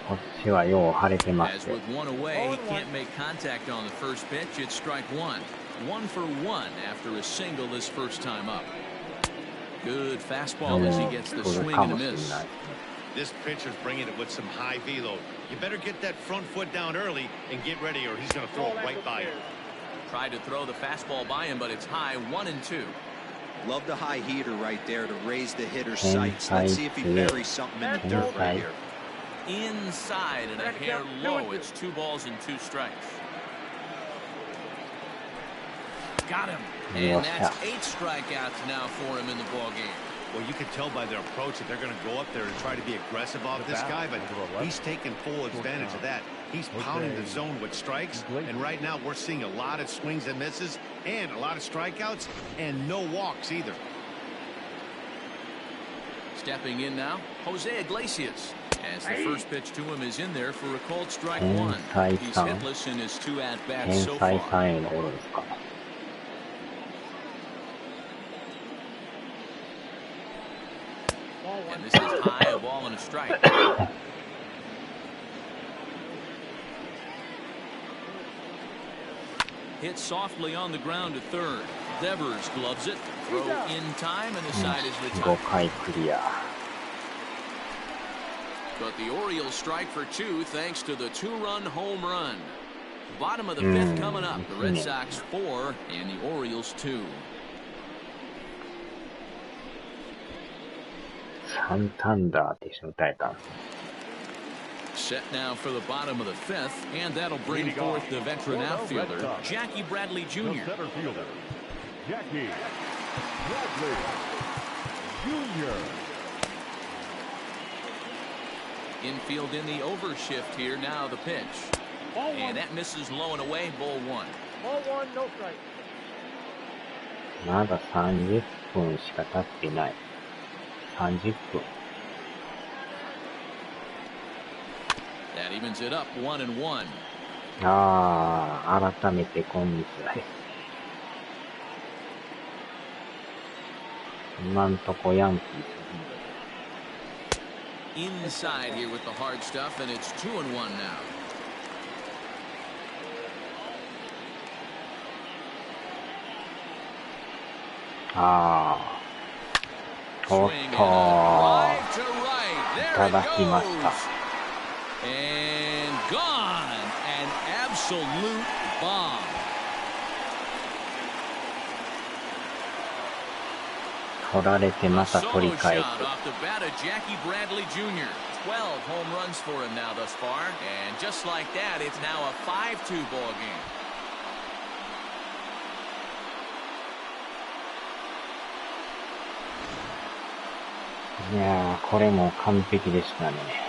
こっちはよう晴れてま As す。 with one away, he can't make contact on the first pitch. It's strike one. 1 for 1 after a single this first time up. Good fastball as he gets the swing and a miss. This pitcher's bringing it with some high velo. You better get that front foot down early and get ready, or he's going to throw it right by you. Tried to throw the fastball by him, but it's high, 1-2. Love the high heater right there to raise the hitter's sights. Let's see if he buries something in the dirt right here. Inside and a hair low. It's 2 balls and 2 strikes. Got him. And that's 8 strikeouts now for him in the ball game. Well, you can tell by their approach that they're going to go up there and try to be aggressive off this guy, but he's taking full advantage of that. He's pounding the zone with strikes, and right now we're seeing a lot of swings and misses and a lot of strikeouts and no walks either. Stepping in now, Jose Iglesias. As the first pitch to him is in there for a called strike one. He's hitless in his 2 at-bats so far. And this is high, a ball and a strike. Hit softly on the ground to third. Devers gloves it. Throw in time, and the side is retired. But the Orioles strike for 2 thanks to the 2-run home run. Bottom of the 5th coming up. The Red Sox 4 and the Orioles 2. Set now for the bottom of the 5th, and that'll bring forth the veteran outfielder, Jackie Bradley Jr. Center fielder, Jackie Bradley Jr. Infield in the overshift here. Now the pitch. And that misses low and away. Ball one. Ball one, no strike. まだ30分しか経ってない。30分。That evens it up 1-1. ああ、改めてこんにちは。今んとこヤンキース。Inside here with the hard stuff, and it's 2-1 now. ああ。おっと、いただきました。And gone, an absolute bomb. 取られてまた取り返す。 12 home runs for him now thus far, and just like that, it's now a 5-2 ball game. いやー、これも完璧でしたね。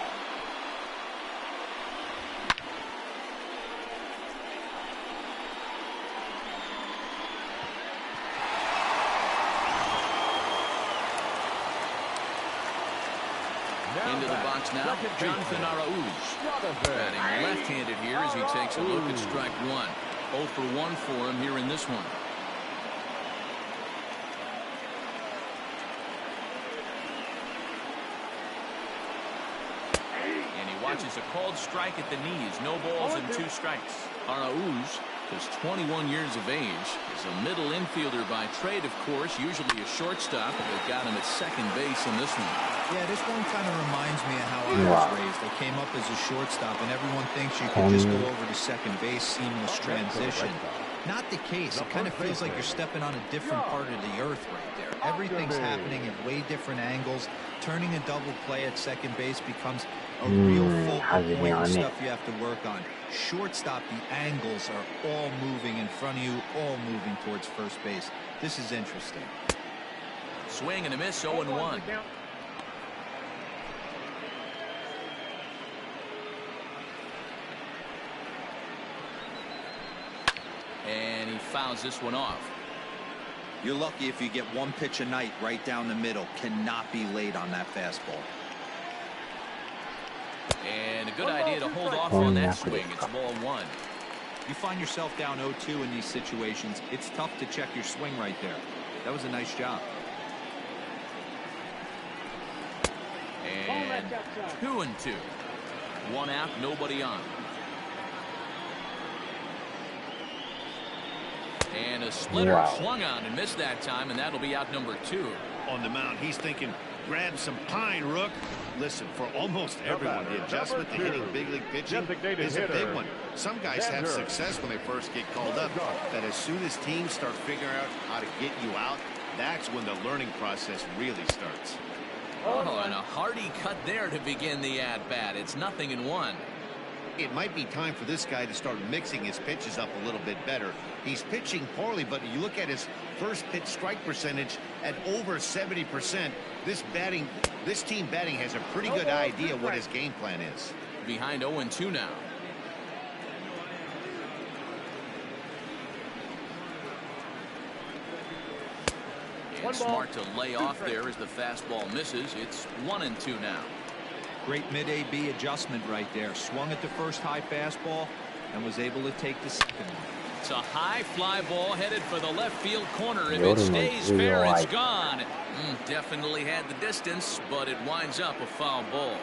Into the box now, Jonathan Arauz. Batting left-handed here as he takes a look at strike one. 0 for 1 for him here in this one. And he watches a called strike at the knees. No balls and 2 strikes. Arauz is 21 years of age. He's a middle infielder by trade, of course, usually a shortstop, but they've got him at second base in this one. Yeah, this one kind of reminds me of how I was raised. I came up as a shortstop, and everyone thinks you can just go over to second base, seamless transition. Not the case. It kind of feels like you're stepping on a different part of the earth right there. Everything's happening at way different angles. Turning a double play at second base becomes a real focal point of stuff you have to work on. Shortstop, the angles are all moving in front of you, all moving towards first base. This is interesting. Swing and a miss, 0-1. And he fouls this one off. You're lucky if you get one pitch a night right down the middle. Cannot be late on that fastball. And a good idea to hold off on that swing. It's ball one. You find yourself down 0-2 in these situations. It's tough to check your swing right there. That was a nice job. And 2-2. 1 out, nobody on. And a splitter swung on and missed that time, and that'll be out number 2. On the mound, he's thinking, grab some pine, Rook. Listen, for almost everyone, the adjustment to hitting big league pitching is a big one. Some guys have success when they first get called up, but as soon as teams start figuring out how to get you out, that's when the learning process really starts. Oh, and a hearty cut there to begin the at-bat. It's 0-1. It might be time for this guy to start mixing his pitches up a little bit better. He's pitching poorly, but you look at his first pitch strike percentage at over 70%. This team batting has a pretty good idea what his game plan is. Behind 0-2 now. And smart to lay off there as the fastball misses. It's 1-2 now. Great mid-AB adjustment right there. Swung at the first high fastball and was able to take the second one. It's a high fly ball headed for the left field corner. If it stays fair, it's gone. Definitely had the distance, but it winds up a foul ball.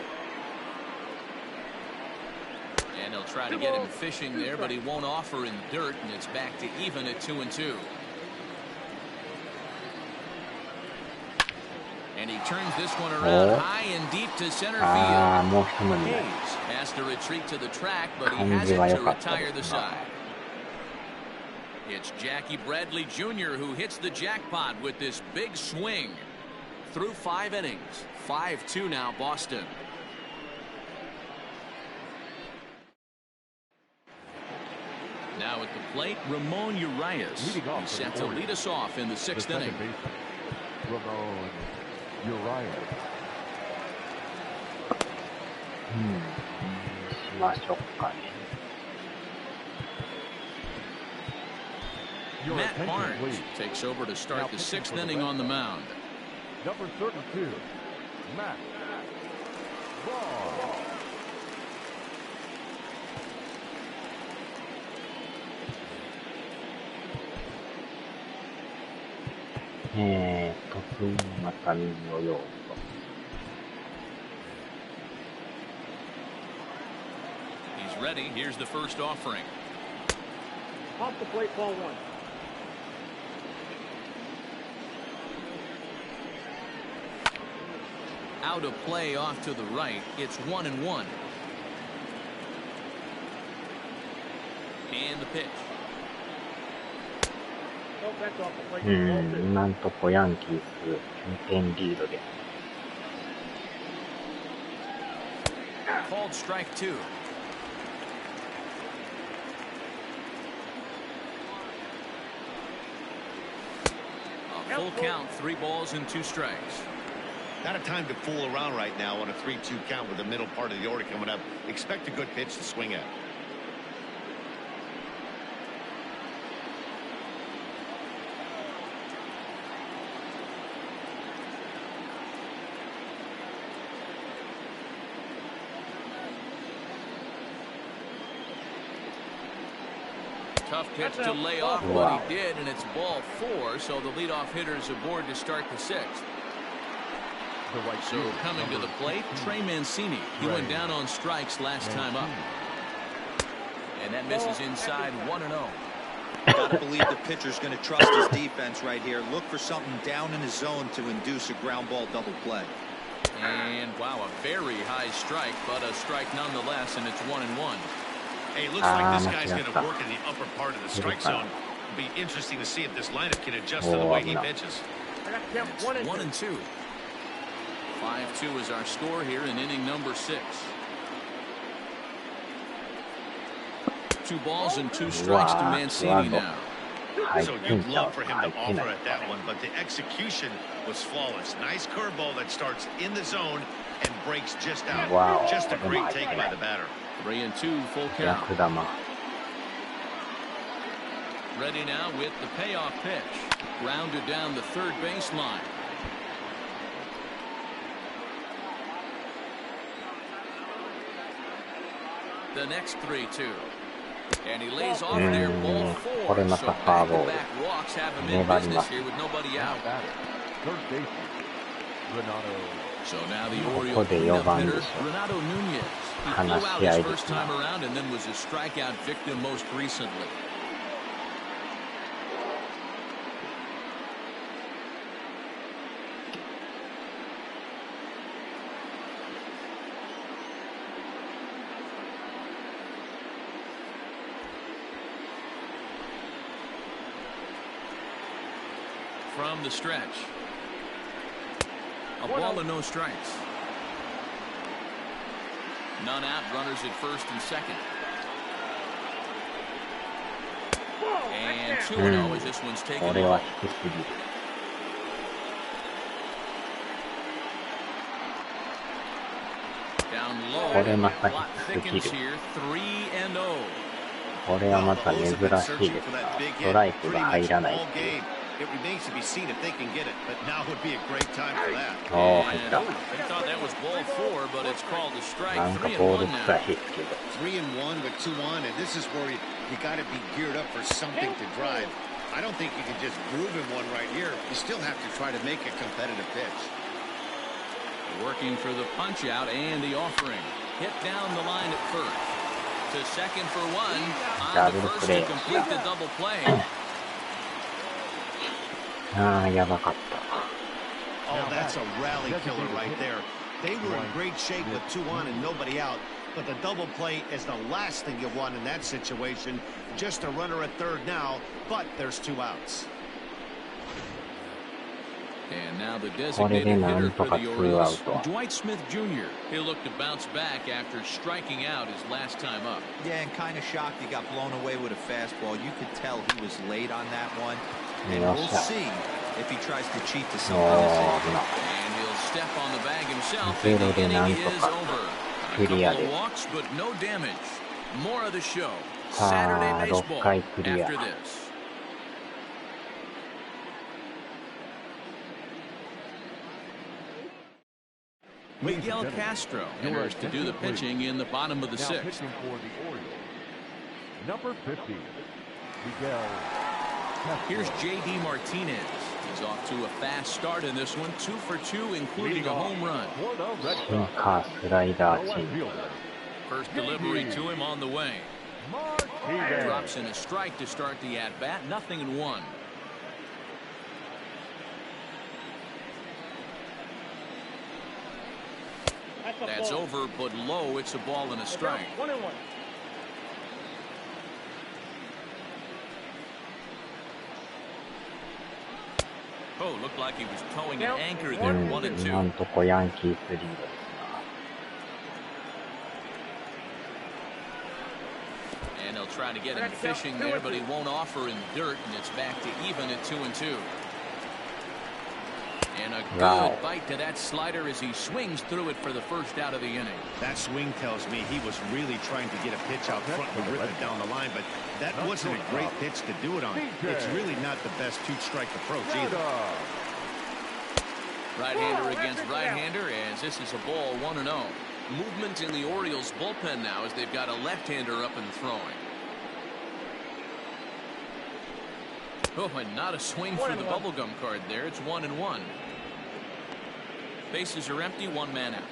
And they'll try to get him fishing there, but he won't offer in dirt, and it's back to even at 2-2. And he turns this one around high and deep to center field. Hayes has to retreat to the track, but he has it to retire the side. It's Jackie Bradley Jr. who hits the jackpot with this big swing. Through 5 innings, 5-2 now Boston. Now at the plate, Ramon Urias. He's set to lead us off in the 6th inning. Ramon Urias. しましょうかね。Matt Barnes takes over to start the 6th inning on the mound. Number 32, Matt Barnes. 次また右を用意と。He's ready. Here's the first offering. Off the plate, ball 1. Out of play off to the right. It's 1-1. And the pitch. Oh, that's off the plate, ball 2. 今んとこヤンキース2点リードです。Called strike 2. A full count, 3 balls and 2 strikes. Not a time to fool around right now on a 3-2 count with the middle part of the order coming up. Expect a good pitch to swing at. Tough pitch to lay off what he did, and it's ball 4, so the leadoff hitter is aboard to start the 6th. So coming to the plate, Trey Mancini. He went down on strikes last time up. And that misses inside 1-0. Gotta believe the pitcher's going to trust his defense right here. Look for something down in his zone to induce a ground ball double play. And wow, a very high strike, but a strike nonetheless, and it's 1-1. Hey, it looks like this guy's going to work in the upper part of the strike zone. It'll be interesting to see if this lineup can adjust to the way he pitches. It's 1-2. 5-2 is our score here in inning number 6. 2 balls and 2 strikes to Mancini now. So you'd love for him to offer at that one, but the execution was flawless. Nice curveball that starts in the zone and breaks just out. Wow. Just a great take by the batter. 3-2, full count. Ready now with the payoff pitch. Grounded down the third baseline. The next 3-2. And he lays off there, ball 4. So back-to-back walks have him in business here with nobody out. Third baseman, Renato. So now the Orioles cleanup hitter, Renato Nunez. He flew out his first time around and then was a strikeout victim most recently. From the stretch. A ball and no strikes. None out, runners at first and second. And 2-0 as this one's taken off. Down low, and the plot thickens here, 3-0. これはまた珍しいですな。ストライクが入らないっていう。It remains to be seen if they can get it, but now would be a great time for that. Oh, I thought that was ball 4, but it's called a strike. 3-1 now. 3-1 with 2 on, and this is where you got to be geared up for something to drive. I don't think you can just groove him one right here. You still have to try to make a competitive pitch. Working for the punch out and the offering. Hit down the line at first. To second for 1. On the first to complete the double play. Oh, that's a rally killer right there. They were in great shape with 2 on and nobody out, but the double play is the last thing you want in that situation. Just a runner at third now, but there's 2 outs. And now the designated hitter for the Orioles, Dwight Smith Jr. He'll look to bounce back after striking out his last time up. Yeah, and kind of shocked he got blown away with a fastball. You could tell he was late on that one. And we'll see if he tries to cheat to something. And he'll step on the bag himself, and the inning is over. クリア Couple で of walks, but no damage. More of the show. さ Saturday あ baseball 6回クリア after this. Miguel Castro enters to do the pitching in the bottom of the Now sixth. pitching for the Orioles, number 50, Miguel Castro. Here's J.D. Martinez. He's off to a fast start in this one, 2 for 2, including a home run. For the Red シン Sox, カースライダー the チ left ェンジ fielder, First delivery to him on the way. Martinez. Drops in a strike to start the at-bat, 0-1. That's over, but low. It's a ball and a strike. 1-1. Oh, looked like he was towing an anchor う there, ん、 1 and 今ん 2. とこヤンキースリードです And they'll try to get him fishing there, but he won't offer in dirt, and it's back to even at 2 and 2. And a Wow. good bite to that slider as he swings through it for the first out of the inning. That swing tells me he was really trying to get a pitch out front and rip it down the line, but that wasn't a great pitch to do it on. It's really not the best two-strike approach either. Right-hander against right-hander, as this is a ball 1-0. Movement in the Orioles bullpen now as they've got a left-hander up and throwing. Oh, and not a swing for the bubblegum card there. It's 1-1. Bases are empty, one man out.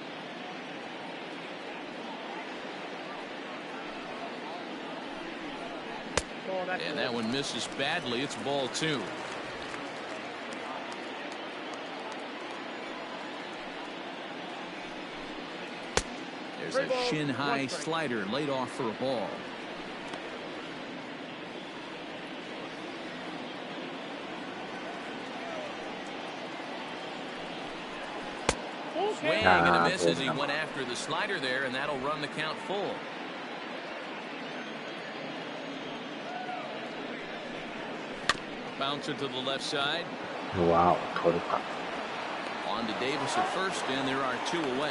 And that one misses badly. It's ball 2. There's a shin-high slider laid off for a ball. Swing and a miss as he went after the slider there, and that'll run the count full. Bouncer to the left side. うわお、取るか On to Davis at first, and there are 2 away.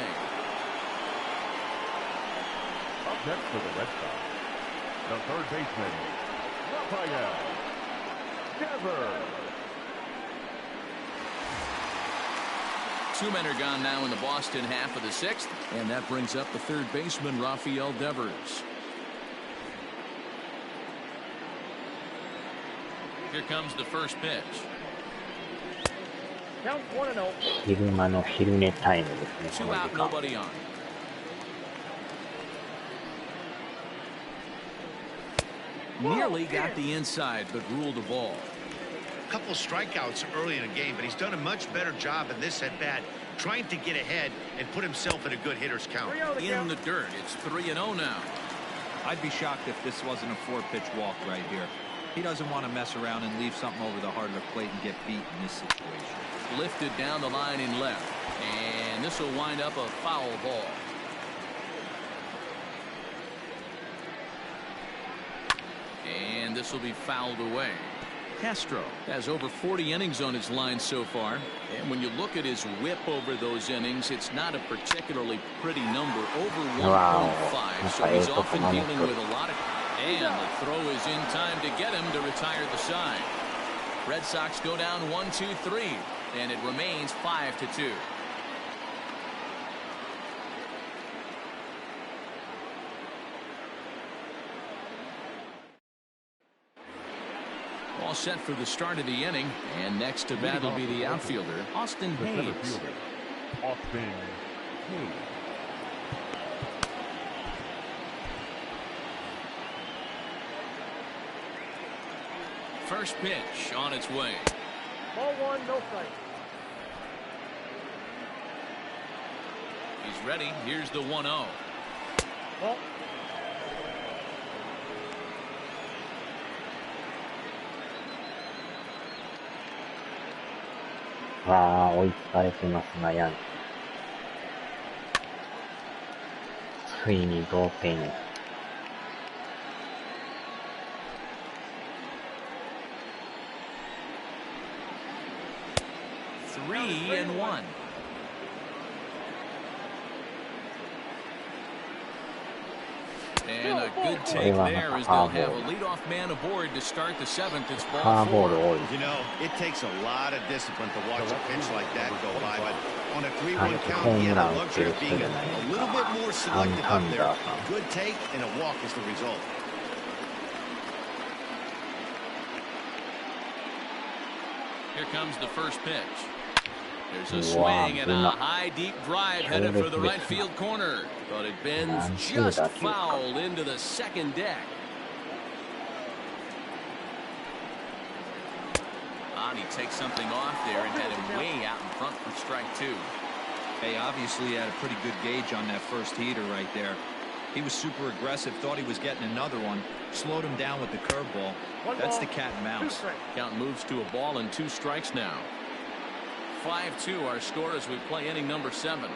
Up next for the Red Sox, the third baseman, Rafael Devers. 2 men are gone now in the Boston half of the 6th, and that brings up the third baseman, Rafael Devers. Here comes the first pitch. Count 1-0. 昼間の昼寝タイムですね、こ 2 の out, 時間 nobody on. Nearly got the inside, but ruled a ball. A couple strikeouts early in the game, but he's done a much better job in this at-bat, trying to get ahead and put himself in a good hitter's count. 3-0 In the dirt, it's 3-0 now. I'd be shocked if this wasn't a 4-pitch walk right here. He doesn't want to mess around and leave something over the heart of the plate and get beat in this situation. Lifted down the line in left, and this will wind up a foul ball. And this will be fouled away. Castro has over 40 innings on his line so far, and when you look at his whip over those innings, it's not a particularly pretty number, over 1.5. So he's often dealing with a lot of, and the throw is in time to get him to retire the side. Red Sox go down 1-2-3, and it remains 5-2. All set for the start of the inning, and next to bat will be the outfielder, Austin The center Hayes. fielder, Austin Hayes. First pitch on its way. Ball 1, no strike. He's ready. Here's the 1-0. Ball. わあ、追いつかれてますな、ヤンキー。ついに同点。3-1. And a good take there as they'll have a leadoff man aboard to start the seventh. It's フォ ball アボール four. 多い。 You know, it takes a lot of discipline to watch a pitch like that go by, but on a 3-1 count, he had the luxury of being a little bit more selective up there. Good take, and a walk is the result. Here comes the first pitch. There's a swing and a high, deep drive headed for the right field corner. But it bends just foul into the second deck. He takes something off there and had him way out in front for strike two. Hey, obviously he had a pretty good gauge on that first heater right there. He was super aggressive, thought he was getting another one, slowed him down with the curveball. That's the cat and mouse. Count moves to a ball and 2 strikes now. 5-2 our score as we play inning number 7.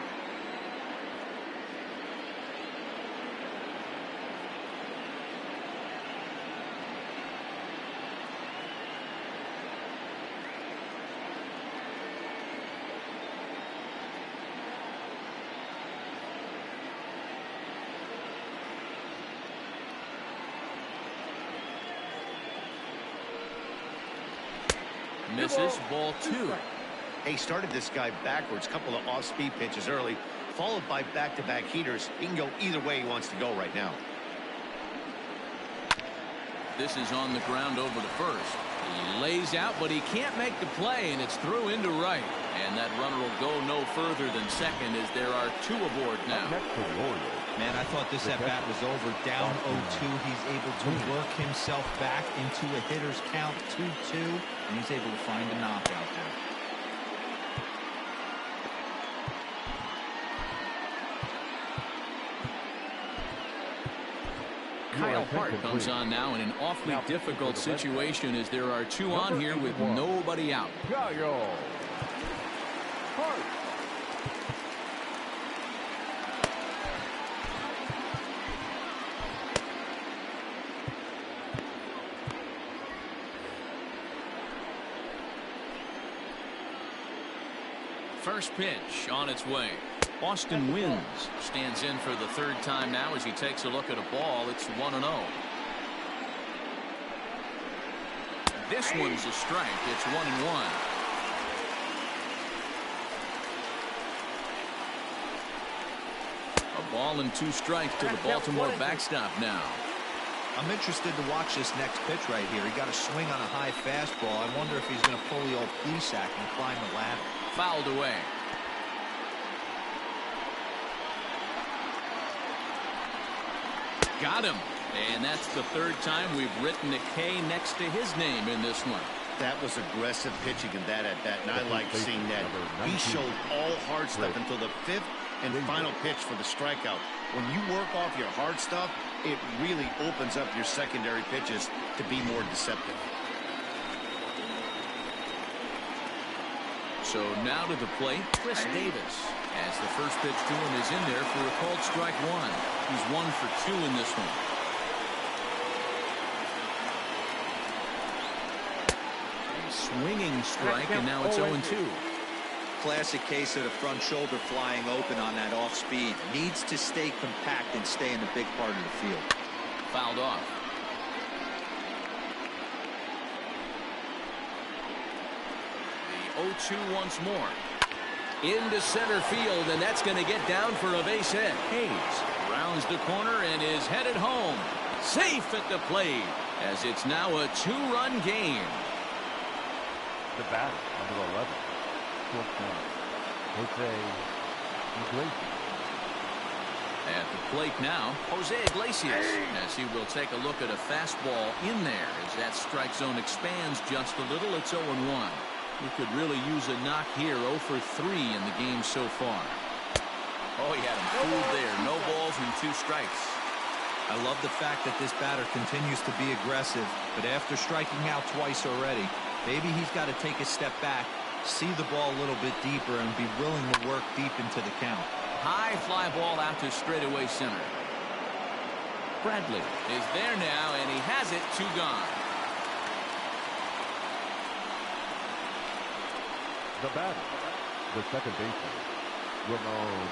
Misses, ball 2. He started this guy backwards, couple of off-speed pitches early, followed by back-to-back heaters. He can go either way he wants to go right now. This is on the ground over to first. He lays out, but he can't make the play, and it's through into right. And that runner will go no further than second as there are 2 aboard now. Man, I thought this at-bat was over. Down 0-2. He's able to work himself back into a hitter's count 2-2, and he's able to find a knockout there. Kyle Hart comes on now in an awfully difficult situation as there are 2 on here with nobody out. Kyle Hart. First pitch on its way. Austin Wins stands in for the 3rd time now as he takes a look at a ball. It's 1-0. This one's a strike. It's 1-1. A ball and 2 strikes to the Baltimore backstop now. I'm interested to watch this next pitch right here. He got a swing on a high fastball. I wonder if he's going to pull the old Plesac and climb the ladder. Fouled away. Got him. And that's the 3rd time we've written a K next to his name in this one. That was aggressive pitching in that at-bat, and I like seeing that. He showed all hard stuff until the 5th and final pitch for the strikeout. When you work off your hard stuff, it really opens up your secondary pitches to be more deceptive. So now to the plate, Chris Davis, as the first pitch to him is in there for a called strike 1. He's 1 for 2 in this one. A swinging strike, and now it's 0-2. Classic case of the front shoulder flying open on that off speed. Needs to stay compact and stay in a big part of the field. Fouled off. The 0-2 once more. Into center field, and that's going to get down for a base hit. Hayes rounds the corner and is headed home. Safe at the plate, as it's now a 2-run game. The batter, number 11. Jose Iglesias. At the plate now, Jose Iglesias, as he will take a look at a fastball in there as that strike zone expands just a little. It's 0-1. We could really use a knock here. 0 for 3 in the game so far. Oh, he had him fooled there. No balls and 2 strikes. I love the fact that this batter continues to be aggressive, but after striking out twice already, maybe he's got to take a step back, see the ball a little bit deeper, and be willing to work deep into the count. High fly ball out to straightaway center. Bradley is there now, and he has it. 2 gone. The batter, the second baseman, Ramon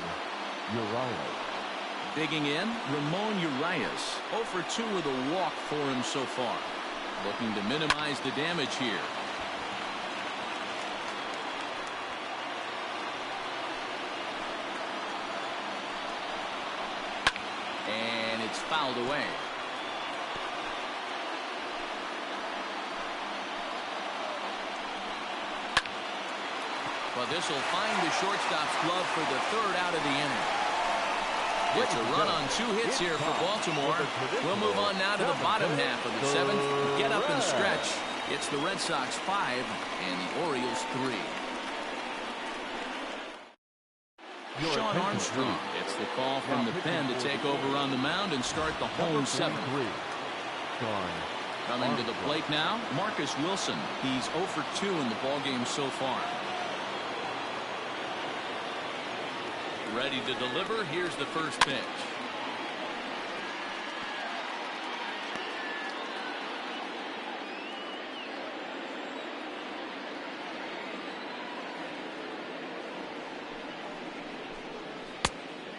Urias Digging in, Ramon Urias. 0 for 2 with a walk for him so far. Looking to minimize the damage here. And it's fouled away. Well, this will find the shortstop's glove for the third out of the inning. It's a run on 2 hits here for Baltimore. We'll move on now to the bottom half of the 7th. Get up and stretch. It's the Red Sox 5 and the Orioles 3. Sean Armstrong gets the call from the pen to take over on the mound and start the home 7th. Coming to the plate now, Marcus Wilson. He's 0 for 2 in the ballgame so far. Ready to deliver. Here's the first pitch.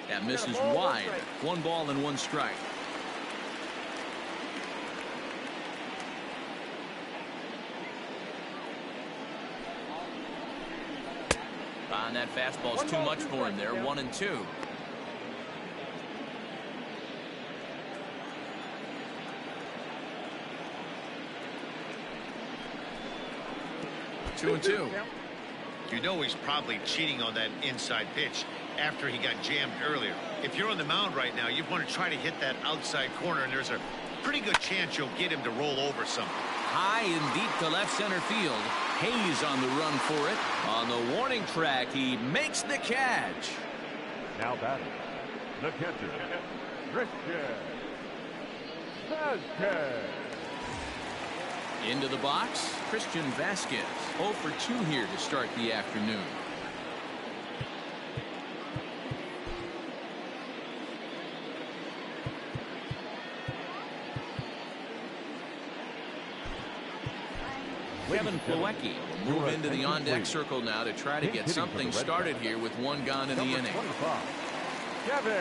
That misses wide. 1 ball and 1 strike. And that fastball's too much for him there. 1-2. Two and two. You know he's probably cheating on that inside pitch after he got jammed earlier. If you're on the mound right now, you want to try to hit that outside corner, and there's a pretty good chance you'll get him to roll over something. High and deep to left center field. Hayes on the run for it. On the warning track, he makes the catch. Now batting, the catcher, Christian Vasquez. Into the box, Christian Vasquez. 0 for 2 here to start the afternoon. Kevin Plawecki will move into the on-deck circle now to try to get something started here with 1 gone in the inning. Kevin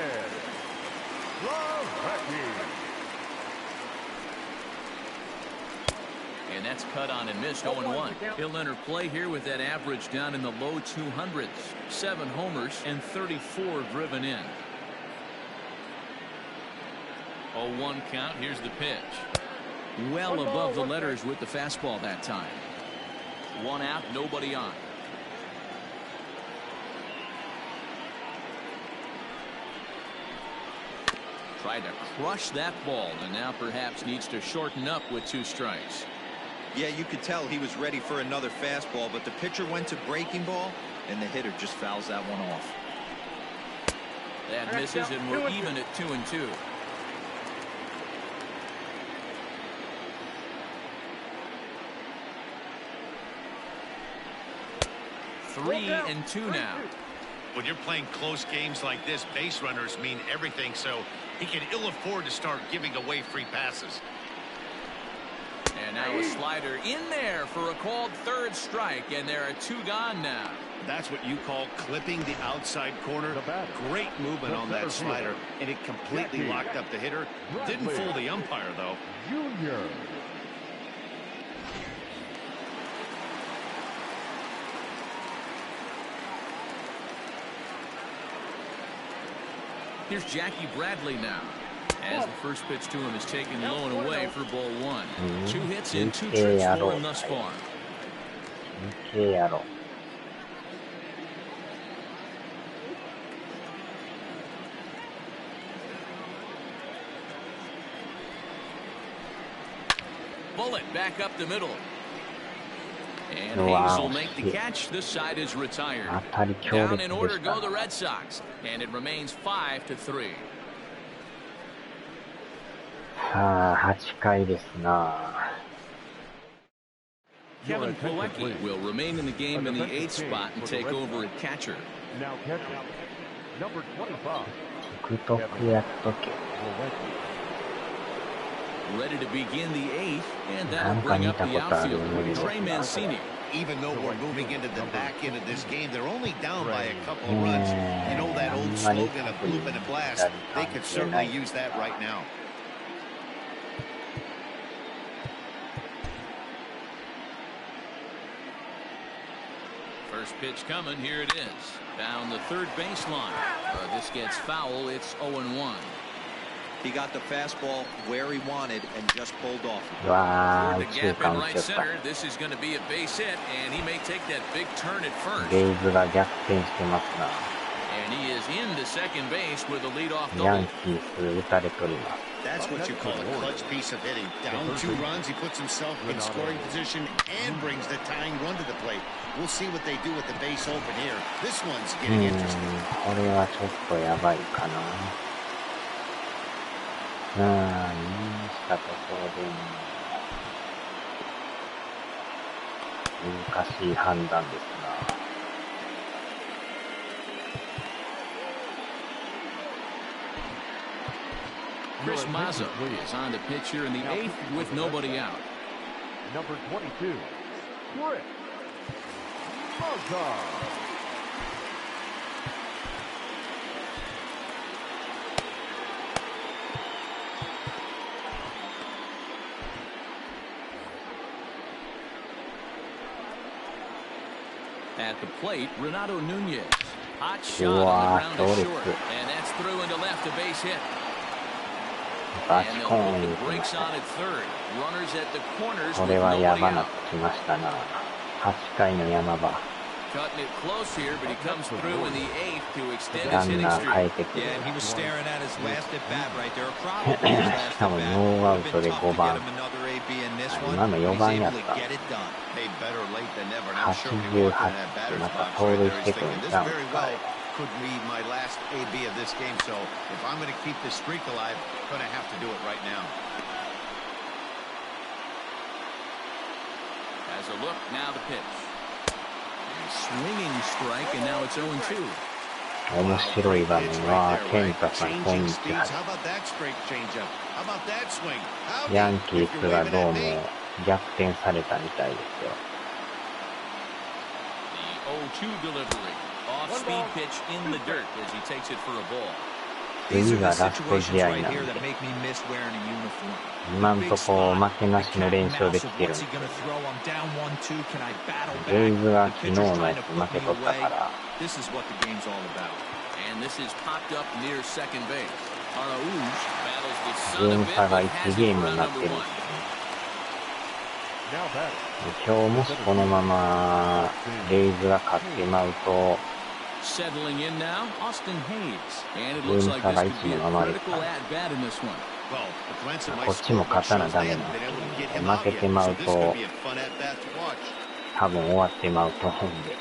Plawecki. And that's cut on and missed. 0-1. He'll enter play here with that average down in the low 200s. 7 homers and 34 driven in. 0-1 count. Here's the pitch. Well above the letters with the fastball that time. 1 out, nobody on. Tried to crush that ball and now perhaps needs to shorten up with 2 strikes. Yeah, you could tell he was ready for another fastball, but the pitcher went to breaking ball and the hitter just fouls that one off. That misses, and we're even at 2-2. Three and 2 now. When you're playing close games like this, base runners mean everything, so he can ill afford to start giving away free passes. And now a slider in there for a called 3rd strike, and there are 2 gone now. That's what you call clipping the outside corner. Great movement on that slider, and it completely locked up the hitter. Didn't fool the umpire, though. Junior. Here's Jackie Bradley now. As the first pitch to him is taken low and away for ball 1. 2 hits in 2 trips for him thus far. Bullet back up the middle. And Hayes will make the catch. This side is retired. Down in order go the Red Sox. And it remains 5-3. さあ、8回ですな。 Kevin Plawecki will remain in the game in the 8th spot and take over at catcher. Now catcher, number 25. 福徳やっとけ。 Ready to begin the 8th, and that'll bring up the outfielder, Trey Mancini. even though we're moving into the back end of this game, they're only down by a couple of runs. You know that old slogan, a bloop and a blast? They could certainly use that right now. First pitch coming, here it is. Down the third baseline. This gets foul, it's 0-1. He got the fastball where he wanted and just pulled off. Toward the gap in right center. This is going to be a base hit, and he may take that big turn at first. And he is into second base with a leadoff double. That's what you call a clutch piece of hitting. Down 2 runs, he puts himself in scoring position and brings the tying run to the plate. We'll see what they do with the base open here. This one's getting interesting. これはちょっとやばいかな。したところで難しい判断ですが。Chris Mazza is on the pitch here in the 8th with nobody out. Number 22, Chris Mazza. At the plate, Renato Nunez. Hot shot on the ground to short, and that's through into left, a base hit. And they'll put the brakes on at third. Runners at the corners with nobody out. Cutting it close here, but he comes through in the 8th to extend his hitting streak. Yeah, and he was staring at his last at bat right there. Probably his last at bat. It's been tough to get him another AB in this one. He's able to get it done. Hey, better late than never. I'm sure he was in that batter's box right there. He's thinking, this very well could be my last AB of this game. So if I'm going to keep this streak alive, I'm going to have to do it right now. As a look, now the pitch. Swinging strike, and now it's 0-2. 面白い場面は健太さんこんにちは。ヤンキースがどうも逆転されたみたいですよ。The 0-2 delivery. Off-speed pitch in the dirt as he takes it for a ball. 次がラスト試合なので、今んとこ負けなしの連勝できてるんですよ。レイズが昨日のやつ負けとったから。ゲーム差が1ゲームになってるんですよね。今日もしこのままレイズが勝ってまうと、Settling in now, Austin Hayes. And it ゲー looks ム like 差 this が could 1 be a のままです critical から。 at bat in this one. こっちも勝たなダメなんですけど、負けてまうと多分終わってまうと思うんで。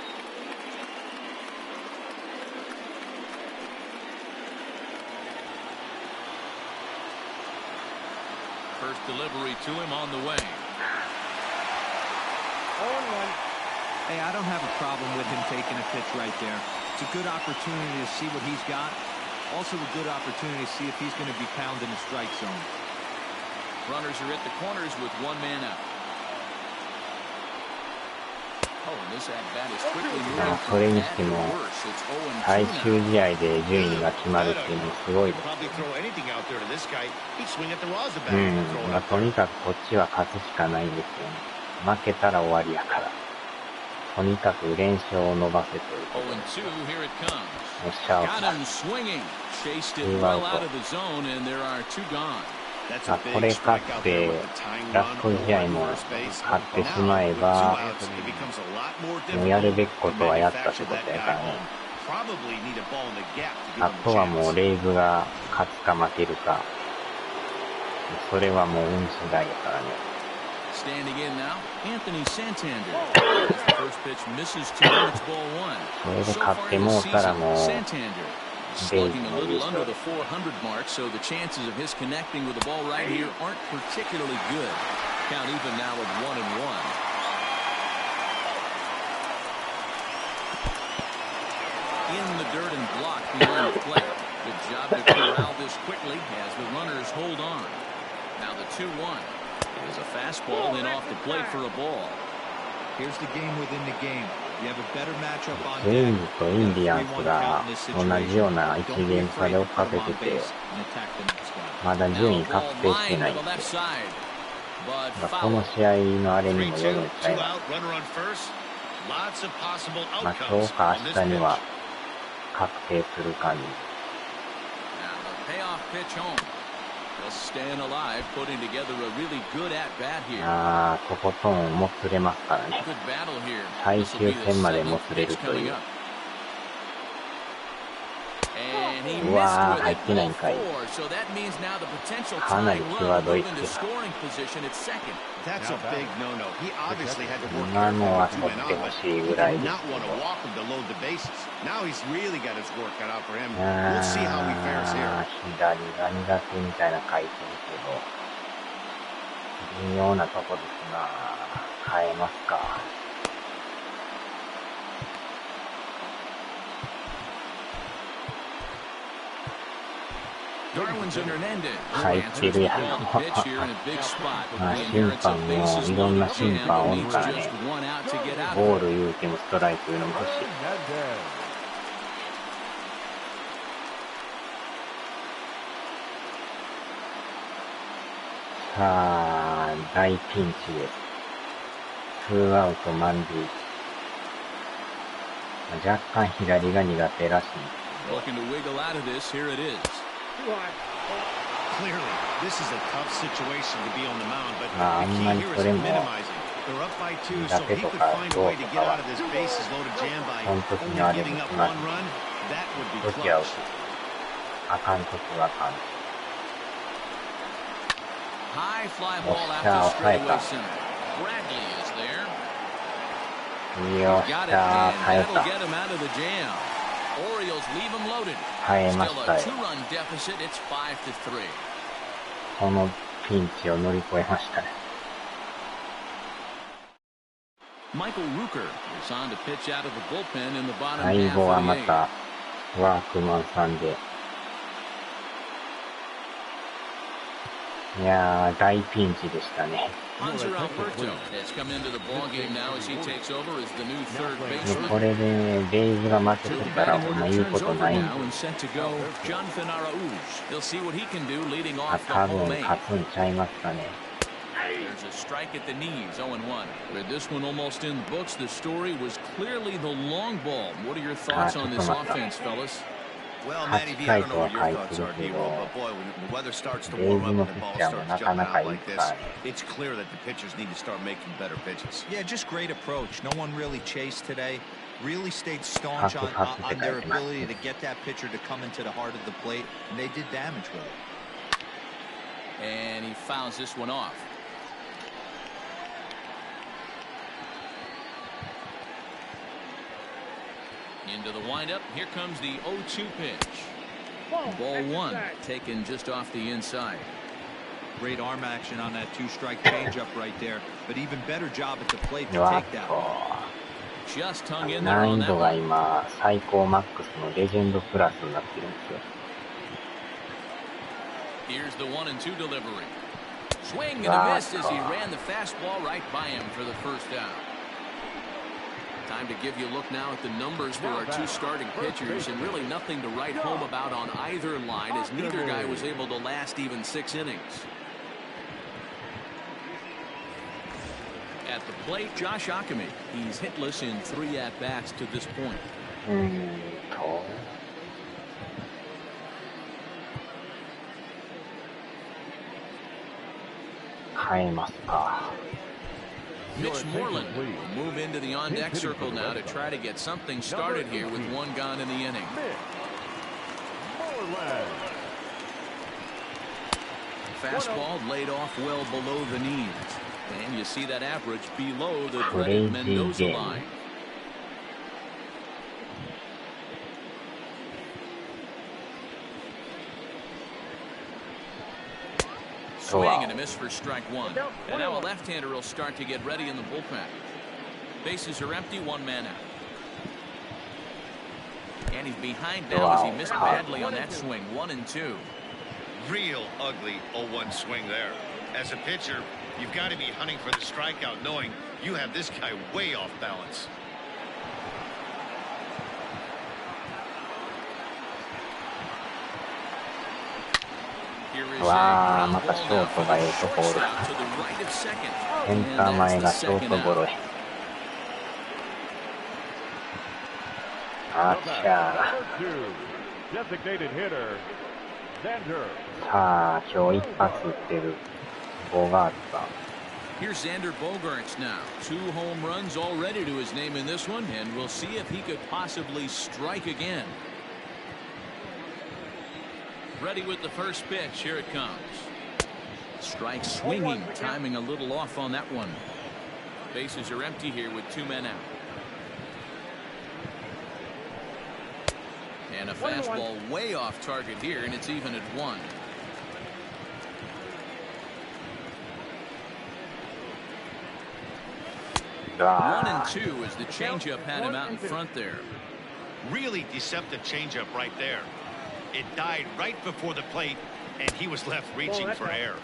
First delivery to him on the way. Hey, I don't have a problem with him taking a pitch right there. It's a good opportunity to see what he's got. Also a good opportunity to see if he's going to be pounding the strike zone. Runners are at the corners with one man out. Oh, and this at bat is quickly moving それ from に bad して to も worse. It's 最 0-2 終 now. 試合で順位が決まるっていうのもすごいです。とにかくこっちは勝つしかないんですよね。負けたら終わりやから。とにかく連勝を伸ばせということで。 0-2, here it comes. よっしゃ、 Got him swinging. Chased it well out of the zone, and there are 2 gone. これ勝ってラスト試合も勝ってしまえばもうやるべきことはやったってことやからね。あとはもうレイズが勝つか負けるか、それはもう運次第やからね。Standing in now, Anthony Santander. As the first pitch misses to him, it's ball 1. So far in the season, Santander slugging a little under the 400 mark, so the chances of his connecting with the ball right here aren't particularly good. Count even now at 1-1. In the dirt and blocked behind the plate. Good job to corral this quickly as the runners hold on. Now the 2-1. It is a fastball in off the plate for a ball. Here's the game within the game. You have a better matchup on ツイン deck. ズとインディアンスが同じような1ゲーム差で追っかけてて、まだ順位確定してないんですよ。この試合のあれにもよるんちゃいます。まあ今日か明日には確定する感じ。ああ、とことんもつれますからね。最終戦までもつれるという。うわー、入ってないんかい。かなり際どいってさ。今のは取ってほしいぐらいですけど。左が苦手みたいな書いてるけど、微妙なとこですな。変えますか。入ってるやろ。まあ審判もいろんな審判おるからね。ボール言うてもストライク言うのも欲しい。さあ、大ピンチです。2アウト満塁。若干左が苦手らしいんですけど。あんまりそれも苦手とかどうとかはその時のあれも決まる。時はあかん時はあかん。おっしゃ、抑えた。よっしゃ、耐えた。耐えましたよ。このピンチを乗り越えましたね。最後はまたワークマンさんで。いやー、大ピンチでしたね。これでレイズが負けてたらほんま言うことないんで。多分勝つんちゃいますかね。There's a strike at the knees, 0-1. With this one almost in the books, the story was clearly the long ball. What are your thoughts on this offense, fellas? Well, Matty V, I don't know what your thoughts are, Hero, but boy, when the weather starts to warm up and the ball starts jumping out like this, it's clear that the pitchers need to start making better pitches. Yeah, just great approach. No one really chased today. Really stayed staunch on their ability to get that pitcher to come into the heart of the plate, and they did damage with it. And he fouls this one off. Into the windup. Here comes the 0-2 pitch. Ball one, taken just off the inside. Great arm action on that two-strike changeup right there, but even better job at the plate to take that one. Just hung in there 難 on 易 that 度が one. 今最高マックスのレジェンドクラスになってるんですよ。 Here's the 1-2 delivery. Swing and a miss as he ran the fastball right by him for the first down. Time to give you a look now at the numbers for our two starting pitchers, and really nothing to write home about on either line, as neither guy was able to last even 6 innings. At the plate, Josh Akemi. He's hitless in 3 at-bats to this point. 変えますか。 Mitch Moreland will move into the on-deck circle now to try to get something started here with 1 gone in the inning. Fastball laid off well below the knees. And you see that average below the dreaded Mendoza line. Swing and a miss for strike one. And now a left-hander will start to get ready in the bullpen. Bases are empty, 1 man out. And he's behind now as he missed badly on that swing. 1-2. Real ugly 0-1 swing there. As a pitcher, You've got to be hunting for the strikeout, knowing you have this guy way off balance. Wow, またショートがとボール。センター前がショートゴロへ。アンチャ。さあ、今日一発打ってるボガーツさん。Here's Xander Bogaerts now. 2 home runs already to his name in this one, and we'll see if he could possibly strike again. Ready with the first pitch. Here it comes. Strike swinging, timing a little off on that one. Bases are empty here with 2 men out. And a fastball way off target here, and it's even at 1. One and 2 as the changeup had him out in front there. Really deceptive changeup right there. It died right before the plate, and he was left reaching for air.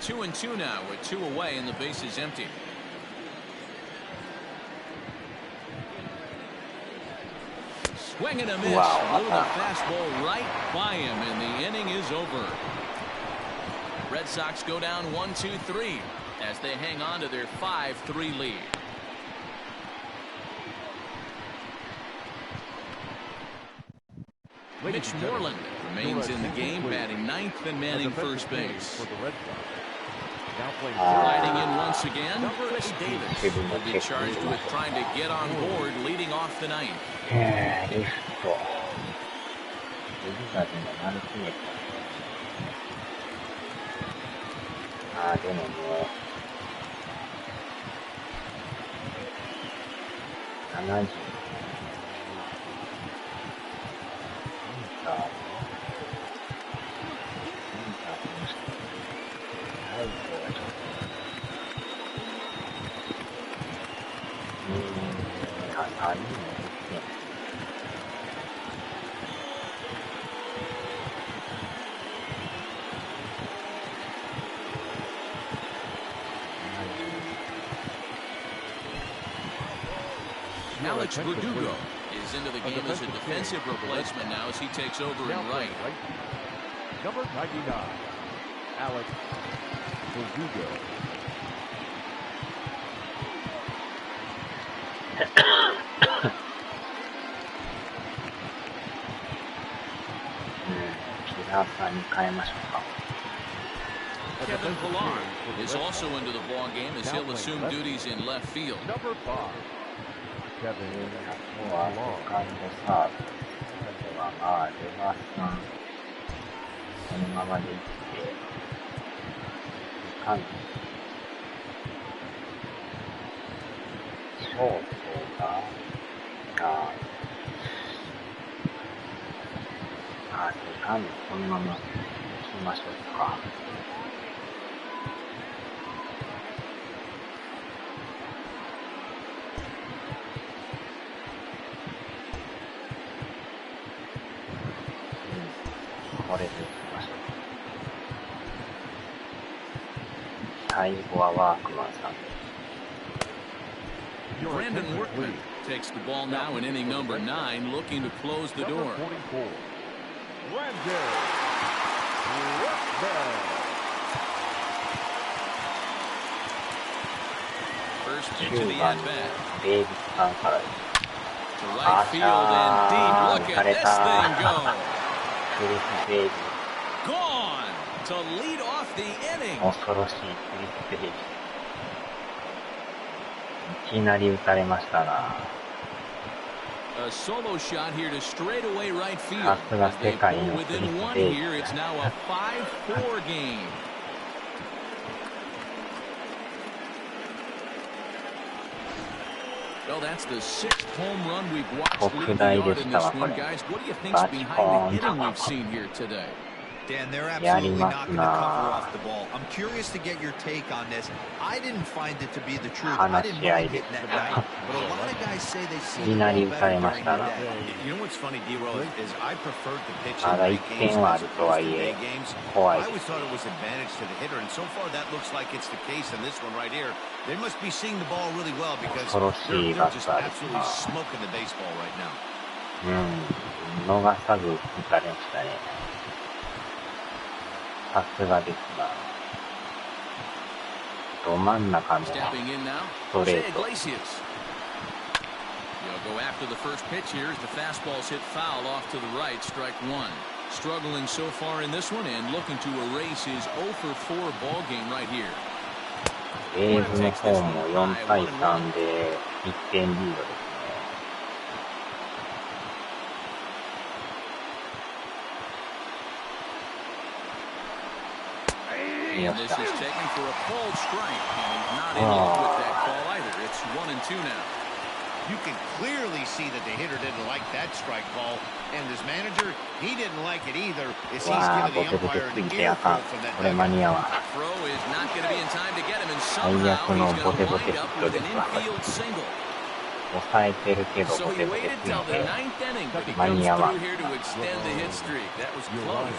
2 and 2 now with 2 away and the base is empty. Swing and a miss. Wow. Blew the fastball right by him, and the inning is over. Red Sox go down 1-2-3 as they hang on to their 5-3 lead. Mitch Moreland remains in the game, batting 9th and manning first base. Sliding in once again, Chris Davis will be charged with trying to get on board leading off the 9th. リフト。指がでも丸く見えた。でももう70。Alex Verdugo is into the game as a defensive replacement now as he takes over in right. Number 99, Alex Verdugo. Kevin Pillar is also into the ball game as he'll assume duties in left field. Number 5, Kevin Brandon Workman takes the ball now in inning number 9, looking to close the door. 44, Brandon Workman. First pitch of the at-bat. デイビスさんからです。To right field and deep. Look at this thing go. クリス・デイビス。Gone to lead off the inning. 恐ろしいクリス・デイビス。いきなり打たれましたな。A solo shot here to straightaway right field. さすが As they 世界 pull のクリ within ス・ one デイビ here, it's ス。 now a 5-4 game. Well, that's the 6th home run we've watched lead the yard in this one, guys. What do you think's behind the hitting we've seen here today? Dan, they're absolutely not going to cover off the ball. I'm curious to get your take on this. I didn't find it to be the truth. I didn't mind getting that right. But a lot of guys say they see the ball better during the day. You know what's funny, D-Roll, is I preferred to pitch in night games as opposed to day games. I always thought it was advantage to the hitter, and so far that looks like it's the case in this one right here. They must be seeing the ball really well because they're just absolutely smoking the baseball right now. 逃さず打たれましたね。さすがですな。ど真ん中のストレート。He'll go after the first pitch here as the fastball's hit foul off to the right, strike one. Struggling so far in this one and looking to erase his 0 for 4 ball game right here. レイズの方も4対3で1点リードですね。And this is taken for a called strike, and he's not in love with that call either. It's 1-2 now. You can clearly see that the hitter didn't like that strike call, and his manager, he didn't like it either. As he's giving the umpire an earful from that dugout. Throw is not going to be in time to get him, and somehow he's going to wind up with an infield single. So he waited till the 9th inning, but he comes through here to extend the hit streak. That was close.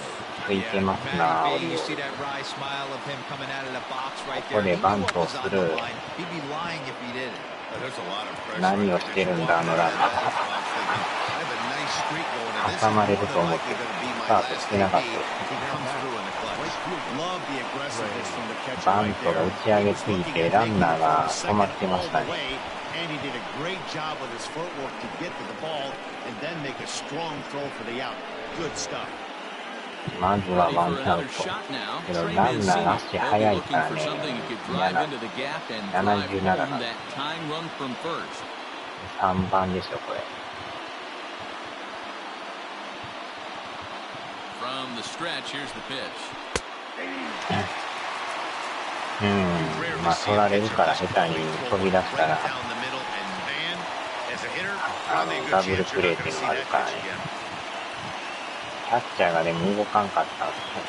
ついてますな。ここでバントをする。何をしてるんだあのランナー。挟まれると思ってスタートしてなかったです。バントが打ち上げすぎてランナーが止まってましたね。And he did a great job with his footwork to get to the ball and then make a strong throw for the out. Good stuff. まずはワンアウト。けどランナー足速いからね。77だ。3番でしょこれ。From the stretch, here's the pitch. まあ取られるから下手に飛び出したらダブルプレーっていうのがあるからね。キャッチャーがでも動かんかったんですね。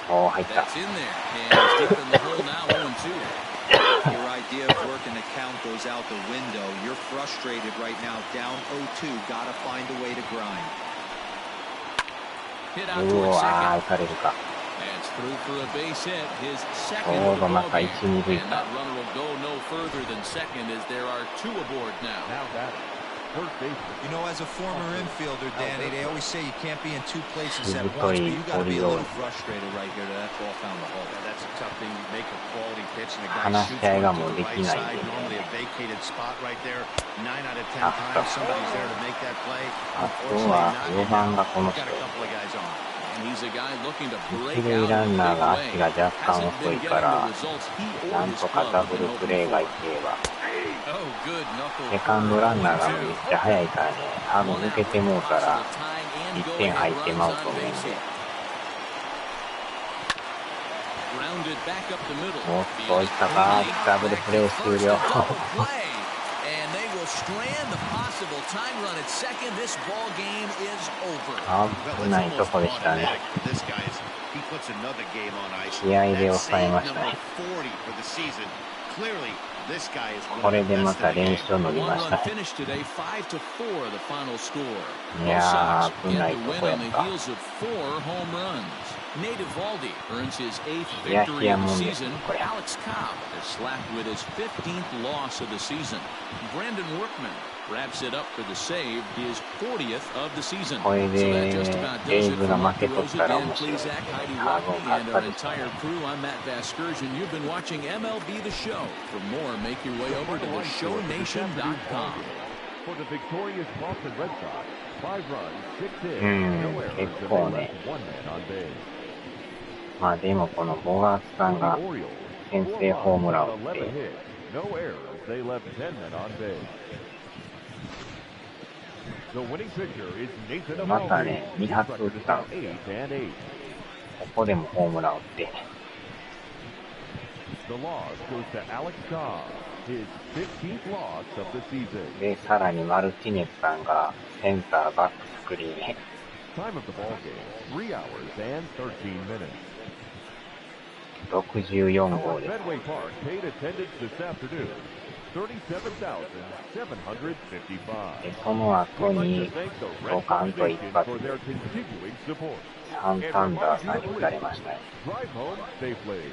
おお入った。Your idea of working the count goes out the window. You're frustrated right now, down 0-2. Gotta find a way to grind. うわー打たれるか。ちょうど中1、2塁か。You know, as a former infielder, Danny, they always say you can't be in two places at once, but you got to be a little frustrated right here that that ball found the hole. That's a tough thing. You make a quality pitch and the guy shoots it to the right side. Normally a vacated spot right there. 9 out of 10 times somebody's there to make that play. あとは4番がこの人。一塁ランナーが足が若干遅いからなんとかダブルプレーがいければ。セカンドランナーがめっちゃ速いからね、多分抜けてもうたら1点入ってまうと思うんで。おっといったか、ダブルプレー終了。危ないとこでしたね。試合で抑えましたね。これでまた連勝伸びましたね。いやー、危ないとこやった。いやいやもんですね、これ。これでレイズが負けとったら面白いですね。多分勝ったですね。Make your way over to theshownation.com. For the victorious Boston Red Sox, 5 runs, 6 hits, no errors, and they left 1 man on base. まあでもこのボガーツさんが先制ホームランを打って、no errors, they left 10 men on base. The winning pitcher is Nathan またね、2発打ったんですよ。ここでもホームランを打って。The loss goes to Alex Cobb, his 15th loss of the season. で、さらにマルティネスさんがセンターバックスクリーンへ。Time of the ball game, 3 hours and 13 minutes. 64号です。Medway Park paid attendance this afternoon. 37,755. で、その後にドカンと一発でサンタンダーさんに打たれましたね。Drive home safely.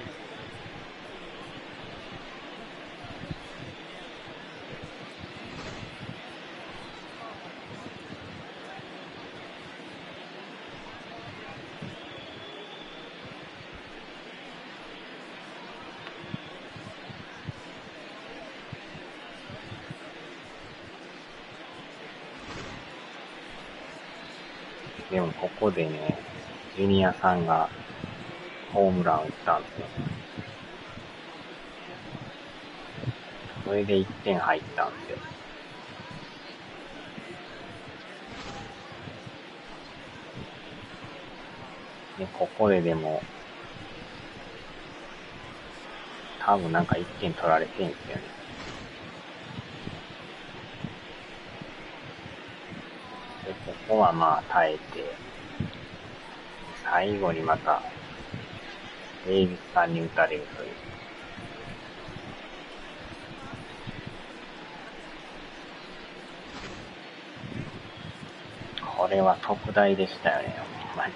でもここでね、ジュニアさんがホームランを打ったんですよ。それで1点入ったんですよ。で、ここででも、多分なんか1点取られてんすよね。で、ここはまあ耐えて、最後にまた、デイビスさんに打たれるという。これは特大でしたよね、ほんまに。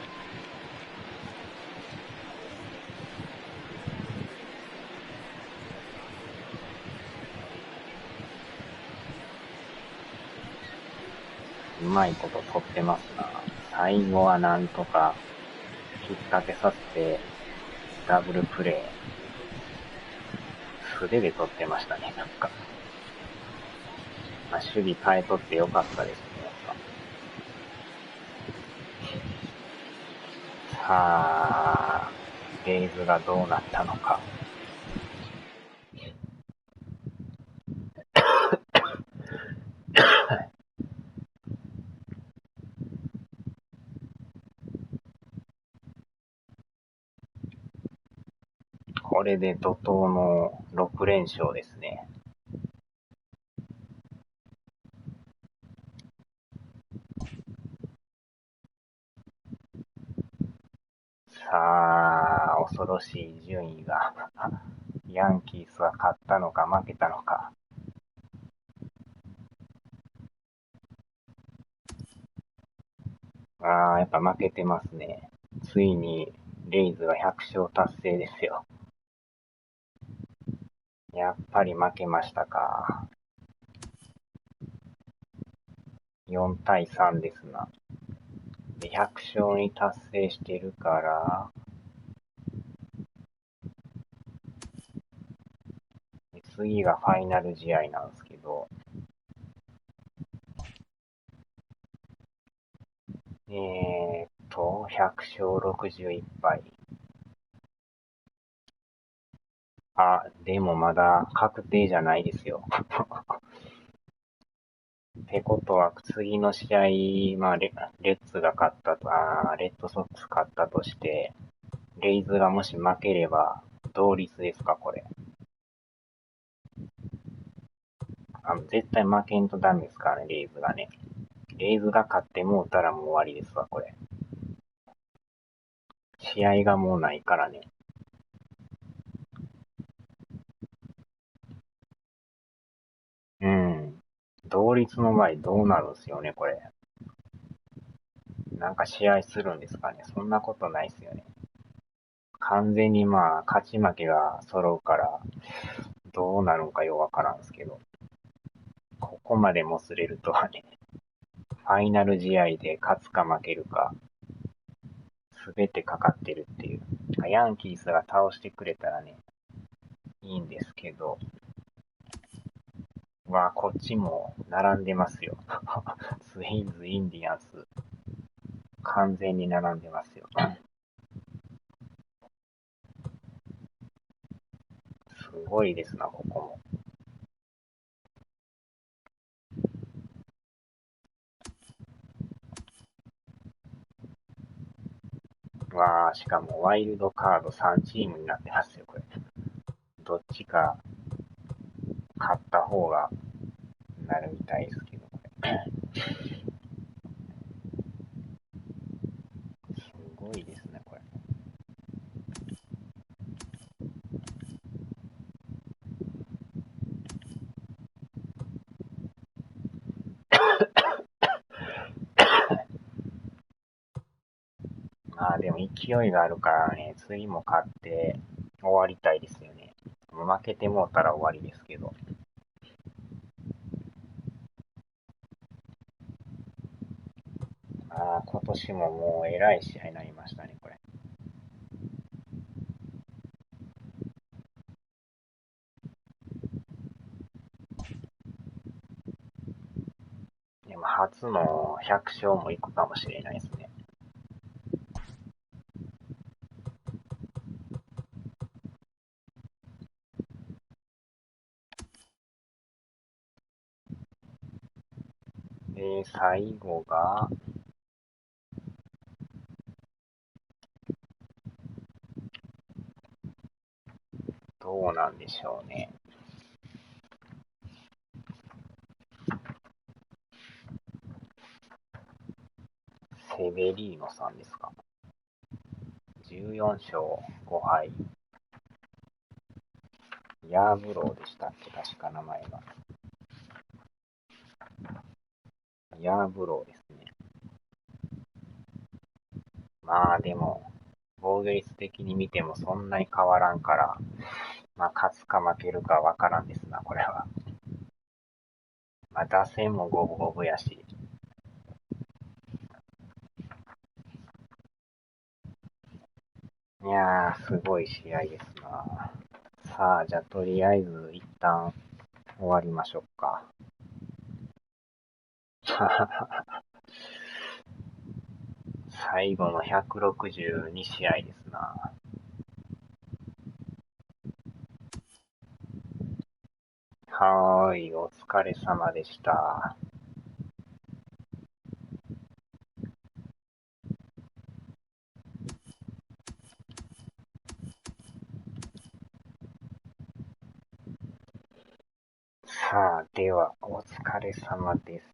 うまいこと取ってますな。最後はなんとか引っ掛けさせてダブルプレー。素手で取ってましたね、なんか。まあ、守備変えとってよかったですね、やっぱ。さあ、レイズがどうなったのか。これで怒涛の6連勝ですね。さあ、恐ろしい順位がヤンキースは勝ったのか負けたのか。やっぱ負けてますね。ついにレイズが100勝達成ですよ。やっぱり負けましたか。4対3ですな。で、100勝に達成してるから、次がファイナル試合なんですけど、100勝61敗。でもまだ確定じゃないですよ。ってことは、次の試合、まあレッツが勝ったと、レッドソックス勝ったとして、レイズがもし負ければ、同率ですか、これ。絶対負けんとダメですからね、レイズがね。レイズが勝ってもうたらもう終わりですわ、これ。試合がもうないからね。同率の場合どうなるんすよね、これ。なんか試合するんですかね。そんなことないっすよね。完全にまあ、勝ち負けが揃うから、どうなるんかようわからんすけど。ここまでもつれるとはね、ファイナル試合で勝つか負けるか、すべてかかってるっていう。ヤンキースが倒してくれたらね、いいんですけど、こっちも並んでますよ。ツインズ、インディアンス、完全に並んでますよ。すごいですな、ここも。しかもワイルドカード3チームになってますよ、これ。どっちか勝った方がなるみたいですけど、すごいですね、これ。まあでも勢いがあるからね、次も勝って終わりたいですよね。負けてもうたら終わりですけど。今年ももうえらい試合になりましたね、これ。でも初の100勝もいくかもしれないですね。で、最後が、どうなんでしょうね。セベリーノさんですか。14勝5敗。ヤーブローでしたっけ、確か名前が。ヤーブローですね。まあでも、防御率的に見てもそんなに変わらんから、まあ勝つか負けるかわからんですな、これは。まあ打線も五分五分やし。いやー、すごい試合ですな。さあ、じゃあとりあえず一旦終わりましょうか。最後の162試合ですな。はーい、お疲れ様でした。さあ、では、お疲れ様です。